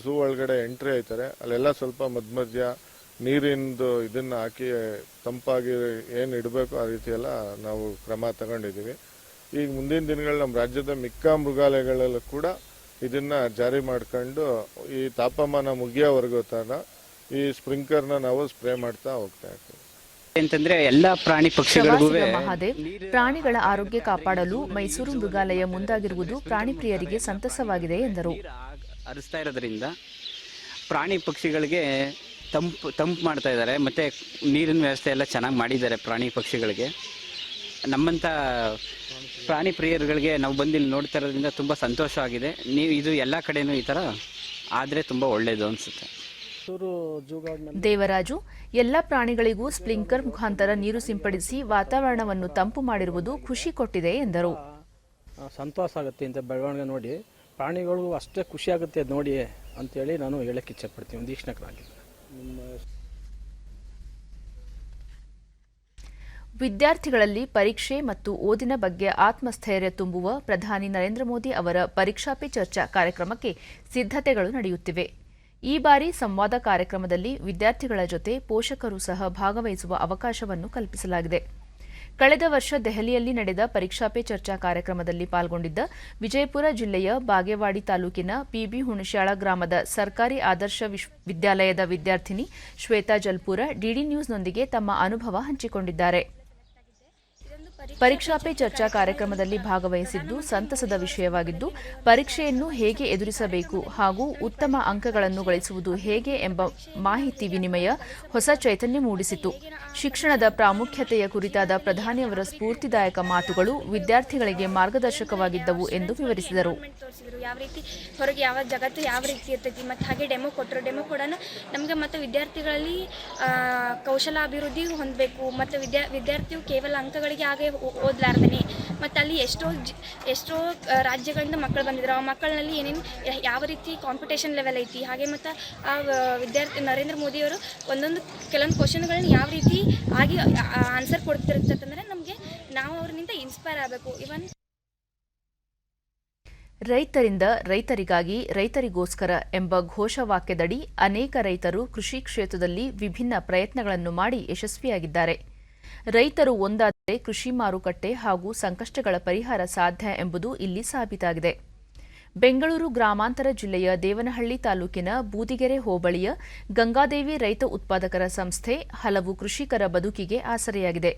ಝೂ ಒಳಗಡೆ ಎಂಟ್ರಿ ಆಯ್ತಾರೆ ಅಲ್ಲೆಲ್ಲ ಸ್ವಲ್ಪ ಮಧ್ಯ ನೀರಿಂದು ಇದನ್ನ ಹಾಕಿ ತಂಪಾಗಿ ಏನು ಇಡಬೇಕು ಆ ರೀತಿ ಎಲ್ಲ ನಾವು ಕ್ರಮ ತಗೊಂಡಿದ್ದೀವಿ. ಈಗ ಮುಂದಿನ ದಿನಗಳಲ್ಲಿ ನಮ್ಮ ರಾಜ್ಯದ ಮಿಕ್ಕ ಮೃಗಾಲಯಗಳಲ್ಲೂ ಕೂಡ ಇದನ್ನ ಜಾರಿ ಮಾಡ್ಕೊಂಡು ಈ ತಾಪಮಾನ ಮುಗಿಯೋವರೆಗೂ ತರ ಈ ಸ್ಪ್ರಿಂಕ್ಲರ್ನ ನಾವು ಸ್ಪ್ರೇ ಮಾಡ್ತಾ ಹೋಗ್ತಾ ಇರ್ತೀವಿ. ಅಂತಂದ್ರೆ ಎಲ್ಲ ಪ್ರಾಣಿ ಪಕ್ಷಿಗಳಿಗೂ ಮಹಾದೇವ್, ಪ್ರಾಣಿಗಳ ಆರೋಗ್ಯ ಕಾಪಾಡಲು ಮೈಸೂರು ಮೃಗಾಲಯ ಮುಂದಾಗಿರುವುದು ಪ್ರಾಣಿ ಪ್ರಿಯರಿಗೆ ಸಂತಸವಾಗಿದೆ ಎಂದರು. ಹರಿಸ್ತಾ ಇರೋದ್ರಿಂದ ಪ್ರಾಣಿ ಪಕ್ಷಿಗಳಿಗೆ ತಂಪು ಮಾಡ್ತಾ ಇದ್ದಾರೆ, ಮತ್ತೆ ನೀರಿನ ವ್ಯವಸ್ಥೆ ಎಲ್ಲ ಚೆನ್ನಾಗಿ ಮಾಡಿದ್ದಾರೆ ಪ್ರಾಣಿ ಪಕ್ಷಿಗಳಿಗೆ. ನಮ್ಮಂಥ ಪ್ರಾಣಿ ಪ್ರಿಯರುಗಳಿಗೆ ನಾವು ಬಂದು ಇಲ್ಲಿ ನೋಡ್ತಾ ಇರೋದ್ರಿಂದ ತುಂಬ ಸಂತೋಷ ಆಗಿದೆ. ನೀವು ಇದು ಎಲ್ಲ ಕಡೆನೂ ಈ ಥರ ಆದರೆ ತುಂಬ ಒಳ್ಳೆಯದು ಅನಿಸುತ್ತೆ. ದೇವರಾಜು, ಎಲ್ಲ ಪ್ರಾಣಿಗಳಿಗೂ ಸ್ಪ್ರಿಂಕ್ಲರ್ ಮುಖಾಂತರ ನೀರು ಸಿಂಪಡಿಸಿ ವಾತಾವರಣವನ್ನು ತಂಪು ಮಾಡಿರುವುದು ಖುಷಿ ಕೊಟ್ಟಿದೆ ಎಂದರು. ಸಂತೋಷ ಆಗುತ್ತೆ ಇಂಥ ಬೆಳವಣಿಗೆ ನೋಡಿ, ಪ್ರಾಣಿಗಳಿಗೂ ಅಷ್ಟೇ ಖುಷಿ ಆಗುತ್ತೆ ಅದು ನೋಡಿ ಅಂತೇಳಿ ನಾನು ಹೇಳಕ್ಕೆ ಇಚ್ಛೆ ಪಡ್ತೀನಿ ಒಂದು ವೀಕ್ಷಕರಾಗಿ. ವಿದ್ಯಾರ್ಥಿಗಳಲ್ಲಿ ಪರೀಕ್ಷೆ ಮತ್ತು ಓದಿನ ಬಗ್ಗೆ ಆತ್ಮಸ್ಥೈರ್ಯ ತುಂಬುವ ಪ್ರಧಾನಿ ನರೇಂದ್ರ ಮೋದಿ ಅವರ ಪರೀಕ್ಷಾ ಪೇ ಚರ್ಚಾ ಕಾರ್ಯಕ್ರಮಕ್ಕೆ ಸಿದ್ಧತೆಗಳು ನಡೆಯುತ್ತಿವೆ. ಈ ಬಾರಿ ಸಂವಾದ ಕಾರ್ಯಕ್ರಮದಲ್ಲಿ ವಿದ್ಯಾರ್ಥಿಗಳ ಜೊತೆ ಪೋಷಕರು ಸಹ ಭಾಗವಹಿಸುವ ಅವಕಾಶವನ್ನು ಕಲ್ಪಿಸಲಾಗಿದೆ. ಕಳೆದ ವರ್ಷ ದೆಹಲಿಯಲ್ಲಿ ನಡೆದ ಪರೀಕ್ಷಾ ಪೇ ಚರ್ಚಾ ಕಾರ್ಯಕ್ರಮದಲ್ಲಿ ಪಾಲ್ಗೊಂಡಿದ್ದ ವಿಜಯಪುರ ಜಿಲ್ಲೆಯ ಬಾಗೇವಾಡಿ ತಾಲೂಕಿನ ಪಿಬಿ ಹುಣಶ್ಯಾಳ ಗ್ರಾಮದ ಸರ್ಕಾರಿ ಆದರ್ಶ ವಿದ್ಯಾಲಯದ ವಿದ್ಯಾರ್ಥಿನಿ ಶ್ವೇತಾ ಜಲ್ಪುರ ಡಿಡಿ ನ್ಯೂಸ್ನೊಂದಿಗೆ ತಮ್ಮ ಅನುಭವ ಹಂಚಿಕೊಂಡಿದ್ದಾರೆ. ಪರೀಕ್ಷಾ ಪೇ ಚರ್ಚಾ ಕಾರ್ಯಕ್ರಮದಲ್ಲಿ ಭಾಗವಹಿಸಿದ್ದು ಸಂತಸದ ವಿಷಯವಾಗಿದ್ದು, ಪರೀಕ್ಷೆಯನ್ನು ಹೇಗೆ ಎದುರಿಸಬೇಕು ಹಾಗೂ ಉತ್ತಮ ಅಂಕಗಳನ್ನು ಗಳಿಸುವುದು ಹೇಗೆ ಎಂಬ ಮಾಹಿತಿ ವಿನಿಮಯ ಹೊಸ ಚೈತನ್ಯ ಮೂಡಿಸಿತು. ಶಿಕ್ಷಣದ ಪ್ರಾಮುಖ್ಯತೆಯ ಕುರಿತಾದ ಪ್ರಧಾನಿಯವರ ಸ್ಫೂರ್ತಿದಾಯಕ ಮಾತುಗಳು ವಿದ್ಯಾರ್ಥಿಗಳಿಗೆ ಮಾರ್ಗದರ್ಶಕವಾಗಿದ್ದವು ಎಂದು ವಿವರಿಸಿದರು. ಯಾವ ರೀತಿ ಹೊರಗೆ ಯಾವ ಜಗತ್ತು ಯಾವ ರೀತಿ ಇರ್ತೈತಿ ಮತ್ತು ಹಾಗೆ ಡೆಮೋ ಕೊಡೋಣ ನಮಗೆ ಮತ್ತು ವಿದ್ಯಾರ್ಥಿಗಳಲ್ಲಿ ಕೌಶಲಾಭಿವೃದ್ಧಿ ಹೊಂದಬೇಕು ಮತ್ತು ವಿದ್ಯಾರ್ಥಿಯು ಕೇವಲ ಅಂಕಗಳಿಗೆ ಹಾಗೆ ಓದಲಾರ್ದೇ ಮತ್ತು ಅಲ್ಲಿ ಎಷ್ಟೋ ರಾಜ್ಯಗಳಿಂದ ಮಕ್ಕಳು ಬಂದಿದ್ರು. ಆ ಮಕ್ಕಳಲ್ಲಿ ಏನೇನು ಯಾವ ರೀತಿ ಕಾಂಪಿಟೇಷನ್ ಲೆವೆಲ್ ಐತಿ, ಹಾಗೆ ಮತ್ತು ಆ ವಿದ್ಯಾರ್ಥಿ ನರೇಂದ್ರ ಮೋದಿಯವರು ಕೆಲವೊಂದು ಕ್ವಶನ್ಗಳನ್ನ ಯಾವ ರೀತಿ ಆಗಿ ಆನ್ಸರ್ ಕೊಡ್ತಿರ್ತಂದ್ರೆ ನಮಗೆ ನಾವು ಅವ್ರನಿಂದ ಇನ್ಸ್ಪೈರ್ ಆಗಬೇಕು. ಇವನ್ ರೈತರಿಂದ ರೈತರಿಗಾಗಿ ರೈತರಿಗೋಸ್ಕರ ಎಂಬ ಘೋಷವಾಕ್ಯದಡಿ ಅನೇಕ ರೈತರು ಕೃಷಿ ಕ್ಷೇತ್ರದಲ್ಲಿ ವಿಭಿನ್ನ ಪ್ರಯತ್ನಗಳನ್ನು ಮಾಡಿ ಯಶಸ್ವಿಯಾಗಿದ್ದಾರೆ. ರೈತರು ಒಂದಾದರೆ ಕೃಷಿ ಮಾರುಕಟ್ಟೆ ಹಾಗೂ ಸಂಕಷ್ಟಗಳ ಪರಿಹಾರ ಸಾಧ್ಯ ಎಂಬುದು ಇಲ್ಲಿ ಸಾಬೀತಾಗಿದೆ. ಬೆಂಗಳೂರು ಗ್ರಾಮಾಂತರ ಜಿಲ್ಲೆಯ ದೇವನಹಳ್ಳಿ ತಾಲೂಕಿನ ಬೂದಿಗೆರೆ ಹೋಬಳಿಯ ಗಂಗಾದೇವಿ ರೈತ ಉತ್ಪಾದಕರ ಸಂಸ್ಥೆ ಹಲವು ಕೃಷಿಕರ ಬದುಕಿಗೆ ಆಸರೆಯಾಗಿದೆ.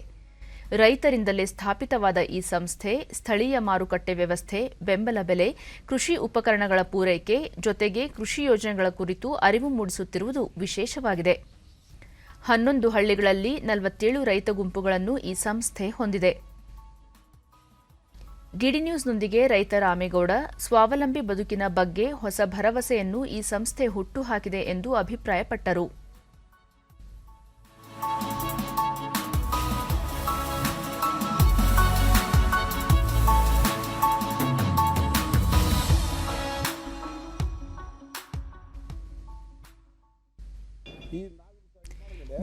ರೈತರಿಂದಲೇ ಸ್ಥಾಪಿತವಾದ ಈ ಸಂಸ್ಥೆ ಸ್ಥಳೀಯ ಮಾರುಕಟ್ಟೆ ವ್ಯವಸ್ಥೆ, ಬೆಂಬಲ ಬೆಲೆ, ಕೃಷಿ ಉಪಕರಣಗಳ ಪೂರೈಕೆ ಜೊತೆಗೆ ಕೃಷಿ ಯೋಜನೆಗಳ ಕುರಿತು ಅರಿವು ಮೂಡಿಸುತ್ತಿರುವುದು ವಿಶೇಷವಾಗಿದೆ. 11 ಹಳ್ಳಿಗಳಲ್ಲಿ 47 ರೈತ ಗುಂಪುಗಳನ್ನು ಈ ಸಂಸ್ಥೆ ಹೊಂದಿದೆ. ಡಿಡಿ ನ್ಯೂಸ್ನೊಂದಿಗೆ ರೈತ ರಾಮೇಗೌಡ, ಸ್ವಾವಲಂಬಿ ಬದುಕಿನ ಬಗ್ಗೆ ಹೊಸ ಭರವಸೆಯನ್ನು ಈ ಸಂಸ್ಥೆ ಹುಟ್ಟುಹಾಕಿದೆ ಎಂದು ಅಭಿಪ್ರಾಯಪಟ್ಟರು.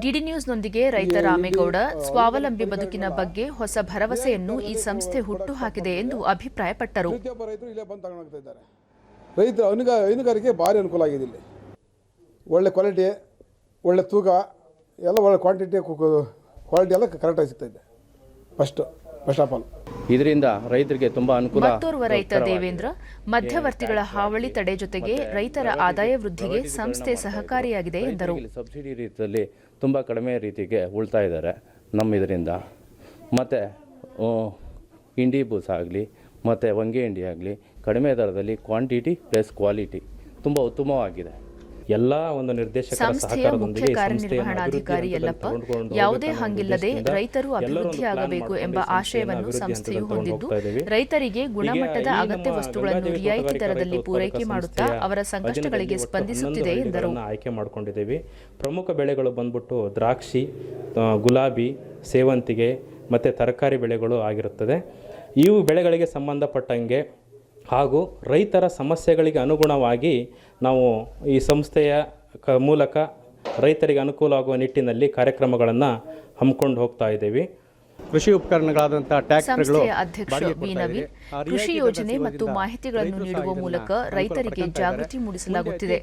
ಡಿಡಿ ನ್ಯೂಸ್ನೊಂದಿಗೆ ರೈತ ರಾಮೇಗೌಡ ಸ್ವಾವಲಂಬಿ ಬದುಕಿನ ಬಗ್ಗೆ ಹೊಸ ಭರವಸೆಯನ್ನು ಈ ಸಂಸ್ಥೆ ಹುಟ್ಟುಹಾಕಿದೆ ಎಂದು ಅಭಿಪ್ರಾಯಪಟ್ಟರು. ರೈತರು ಇಲ್ಲೇ ಬಂದು ತಗೊಂಡು ಹೋಗ್ತಾ ಇದ್ದಾರೆ. ರೈತರು ಹೈನುಗಾರಿಕೆ ಭಾರಿ ಅನುಕೂಲ ಆಗಿದೆ. ಇಲ್ಲಿ ಒಳ್ಳೆ ಕ್ವಾಲಿಟಿ, ಒಳ್ಳೆ ತೂಕ ಎಲ್ಲ ಒಳ್ಳೆ ಕ್ವಾಲಿಟಿ ಎಲ್ಲ ಕರೆಕ್ಟಾಗಿ ಸಿಗ್ತಾ ಇದೆ. ಫಸ್ಟ್ ಆಫ್ ಆಲ್ ಇದರಿಂದ ರೈತರಿಗೆ ತುಂಬಾ ಅನುಕೂಲ. ಮತ್ತೋರ್ವ ರೈತ ದೇವೇಂದ್ರ, ಮಧ್ಯವರ್ತಿಗಳ ಹಾವಳಿ ತಡೆ ಜೊತೆಗೆ ರೈತರ ಆದಾಯ ವೃದ್ಧಿಗೆ ಸಂಸ್ಥೆ ಸಹಕಾರಿಯಾಗಿದೆ ಎಂದರು. ಸಬ್ಸಿಡಿ ರೀತಿಯಲ್ಲಿ ತುಂಬಾ ಕಡಿಮೆ ರೀತಿಗೆ ಉಳ್ತಾ ಇದ್ದಾರೆ ನಮ್ಮ ಇದರಿಂದ. ಮತ್ತೆ ಇಂಡಿ ಬೂಸ್ ಆಗಲಿ ಮತ್ತು ವಂಗೆ ಇಂಡಿ ಆಗಲಿ ಕಡಿಮೆ ದರದಲ್ಲಿ ಕ್ವಾಂಟಿಟಿ ಪ್ಲಸ್ ಕ್ವಾಲಿಟಿ ತುಂಬ ಉತ್ತಮವಾಗಿದೆ. ಎಲ್ಲ ಒಂದು ನಿರ್ದೇಶಕರ ಸಂಸ್ಥೆಯ ಮುಖ್ಯ ಕಾರ್ಯನಿರ್ವಹಣಾಧಿಕಾರಿ ಯಲ್ಲಪ್ಪ, ಯಾವುದೇ ಹಂಗಿಲ್ಲದೆ ರೈತರು ಅಭಿವೃದ್ಧಿಯಾಗಬೇಕು ಎಂಬ ಆಶಯವನ್ನು ಸಂಸ್ಥೆಯು ಹೊಂದಿದ್ದು, ರೈತರಿಗೆ ಗುಣಮಟ್ಟದ ಅಗತ್ಯ ವಸ್ತುಗಳನ್ನು ರಿಯಾಯಿತಿ ದರದಲ್ಲಿ ಪೂರೈಕೆ ಮಾಡುತ್ತಾ ಅವರ ಸಂಕಷ್ಟಗಳಿಗೆ ಸ್ಪಂದಿಸುತ್ತಿದೆ ಎಂದರು. ಆಯ್ಕೆ ಮಾಡಿಕೊಂಡಿದ್ದೇವೆ. ಪ್ರಮುಖ ಬೆಳೆಗಳು ಬಂದ್ಬಿಟ್ಟು ದ್ರಾಕ್ಷಿ, ಗುಲಾಬಿ, ಸೇವಂತಿಗೆ ಮತ್ತು ತರಕಾರಿ ಬೆಳೆಗಳು ಆಗಿರುತ್ತದೆ. ಇವು ಬೆಳೆಗಳಿಗೆ ಸಂಬಂಧಪಟ್ಟಂಗೆ ಹಾಗೂ ರೈತರ ಸಮಸ್ಯೆಗಳಿಗೆ ಅನುಗುಣವಾಗಿ ನಾವು ಈ ಸಂಸ್ಥೆಯ ಮೂಲಕ ರೈತರಿಗೆ ಅನುಕೂಲ ಆಗುವ ನಿಟ್ಟಿನಲ್ಲಿ ಕಾರ್ಯಕ್ರಮಗಳನ್ನು ಹಮ್ಮಿಕೊಂಡು ಹೋಗ್ತಾ ಇದ್ದೀವಿ. ಕೃಷಿ ಉಪಕರಣಗಳಾದಂಥ ಟ್ರ್ಯಾಕ್ಟರ್ಗಳು, ಸಂಸ್ಥೆಯ ಅಧ್ಯಕ್ಷ ವಿ ನವೀನ್, ಕೃಷಿ ಯೋಜನೆ ಮತ್ತು ಮಾಹಿತಿಗಳನ್ನು ನೀಡುವ ಮೂಲಕ ರೈತರಿಗೆ ಜಾಗೃತಿ ಮೂಡಿಸಲಾಗುತ್ತಿದೆ.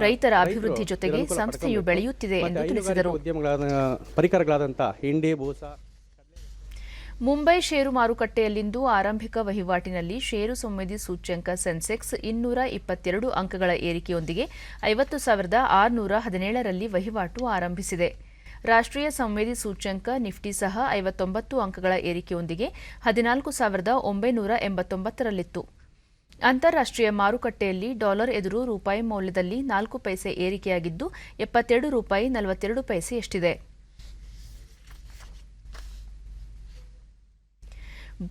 ರೈತರ ಅಭಿವೃದ್ಧಿ ಜೊತೆಗೆ ಸಂಸ್ಥೆಯು ಬೆಳೆಯುತ್ತಿದೆ ಎಂದು ತಿಳಿಸಿದರು. ಪರಿಕರಗಳಾದಂಥ ಹಿಂಡಿ, ಬೂಸ. ಮುಂಬೈ ಷೇರು ಮಾರುಕಟ್ಟೆಯಲ್ಲಿಂದು ಆರಂಭಿಕ ವಹಿವಾಟಿನಲ್ಲಿ ಷೇರು ಸಂವೇದಿ ಸೂಚ್ಯಂಕ ಸೆನ್ಸೆಕ್ಸ್ 222 ಅಂಕಗಳ ಏರಿಕೆಯೊಂದಿಗೆ 50,617 ರಲ್ಲಿ ವಹಿವಾಟು ಆರಂಭಿಸಿದೆ. ರಾಷ್ಟ್ರೀಯ ಸಂವೇದಿ ಸೂಚ್ಯಂಕ ನಿಫ್ಟಿ ಸಹ 59 ಅಂಕಗಳ ಏರಿಕೆಯೊಂದಿಗೆ 14,989 ರಲ್ಲಿತ್ತು. ಅಂತಾರಾಷ್ಟ್ರೀಯ ಮಾರುಕಟ್ಟೆಯಲ್ಲಿ ಡಾಲರ್ ಎದುರು ರೂಪಾಯಿ ಮೌಲ್ಯದಲ್ಲಿ 4 ಪೈಸೆ ಏರಿಕೆಯಾಗಿದ್ದು $72.42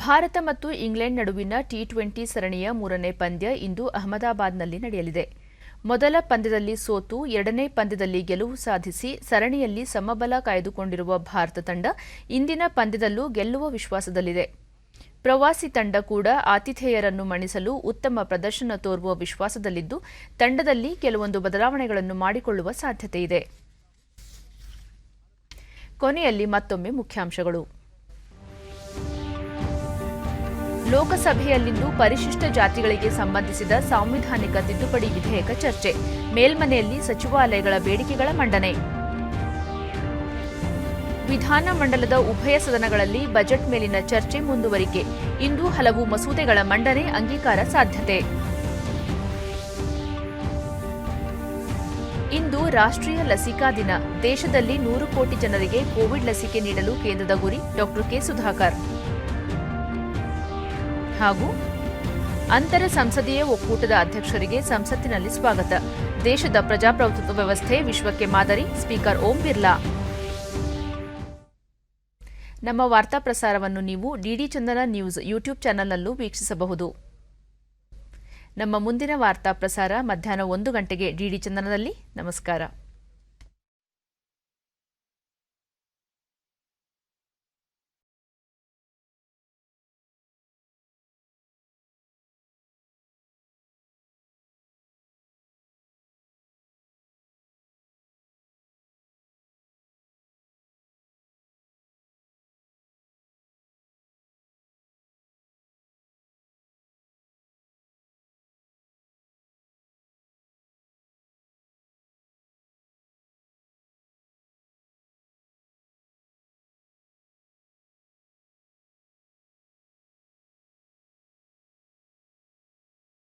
ಭಾರತ ಮತ್ತು ಇಂಗ್ಲೆಂಡ್ ನಡುವಿನ ಟಿ20 ಸರಣಿಯ 3ನೇ ಪಂದ್ಯ ಇಂದು ಅಹಮದಾಬಾದ್ನಲ್ಲಿ ನಡೆಯಲಿದೆ. ಮೊದಲ ಪಂದ್ಯದಲ್ಲಿ ಸೋತು 2ನೇ ಪಂದ್ಯದಲ್ಲಿ ಗೆಲುವು ಸಾಧಿಸಿ ಸರಣಿಯಲ್ಲಿ ಸಮಬಲ ಕಾಯ್ದುಕೊಂಡಿರುವ ಭಾರತ ತಂಡ ಇಂದಿನ ಪಂದ್ಯದಲ್ಲೂ ಗೆಲ್ಲುವ ವಿಶ್ವಾಸದಲ್ಲಿದೆ. ಪ್ರವಾಸಿ ತಂಡ ಕೂಡ ಆತಿಥೇಯರನ್ನು ಮಣಿಸಲು ಉತ್ತಮ ಪ್ರದರ್ಶನ ತೋರುವ ವಿಶ್ವಾಸದಲ್ಲಿದ್ದು ತಂಡದಲ್ಲಿ ಕೆಲವೊಂದು ಬದಲಾವಣೆಗಳನ್ನು ಮಾಡಿಕೊಳ್ಳುವ ಸಾಧ್ಯತೆಯಿದೆ. ಕೊನೆಯಲ್ಲಿ ಮತ್ತೊಮ್ಮೆ ಮುಖ್ಯಾಂಶಗಳು. ಲೋಕಸಭೆಯಲ್ಲಿಂದು ಪರಿಶಿಷ್ಟ ಜಾತಿಗಳಿಗೆ ಸಂಬಂಧಿಸಿದ ಸಾಂವಿಧಾನಿಕ ತಿದ್ದುಪಡಿ ವಿಧೇಯಕ ಚರ್ಚೆ. ಮೇಲ್ಮನೆಯಲ್ಲಿ ಸಚಿವಾಲಯಗಳ ಬೇಡಿಕೆಗಳ ಮಂಡನೆ. ವಿಧಾನಮಂಡಲದ ಉಭಯ ಸದನಗಳಲ್ಲಿ ಬಜೆಟ್ ಮೇಲಿನ ಚರ್ಚೆ ಮುಂದುವರಿಕೆ. ಇಂದು ಹಲವು ಮಸೂದೆಗಳ ಮಂಡನೆ, ಅಂಗೀಕಾರ ಸಾಧ್ಯತೆ. ಇಂದು ರಾಷ್ಟ್ರೀಯ ಲಸಿಕಾ ದಿನ. ದೇಶದಲ್ಲಿ 100 ಕೋಟಿ ಜನರಿಗೆ ಕೋವಿಡ್ ಲಸಿಕೆ ನೀಡಲು ಕೇಂದ್ರದ ಗುರಿ. ಡಾ ಕೆ ಸುಧಾಕರ್. ಹಾಗೂ ಅಂತರ ಸಂಸದೀಯ ಒಕ್ಕೂಟದ ಅಧ್ಯಕ್ಷರಿಗೆ ಸಂಸತ್ತಿನಲ್ಲಿ ಸ್ವಾಗತ. ದೇಶದ ಪ್ರಜಾಪ್ರಭುತ್ವ ವ್ಯವಸ್ಥೆ ವಿಶ್ವಕ್ಕೆ ಮಾದರಿ. ಸ್ಪೀಕರ್ ಓಂ ಬಿರ್ಲಾ. ನಮ್ಮ ವಾರ್ತಾ ಪ್ರಸಾರವನ್ನು ನೀವು ಡಿಡಿ ಚಂದನ ನ್ಯೂಸ್ ಯೂಟ್ಯೂಬ್ ಚಾನೆಲ್ನಲ್ಲೂ ವೀಕ್ಷಿಸಬಹುದು. ನಮ್ಮ ಮುಂದಿನ ವಾರ್ತಾ ಪ್ರಸಾರ ಮಧ್ಯಾಹ್ನ 1 ಗಂಟೆಗೆ ಡಿಡಿ ಚಂದನದಲ್ಲಿ. ನಮಸ್ಕಾರ.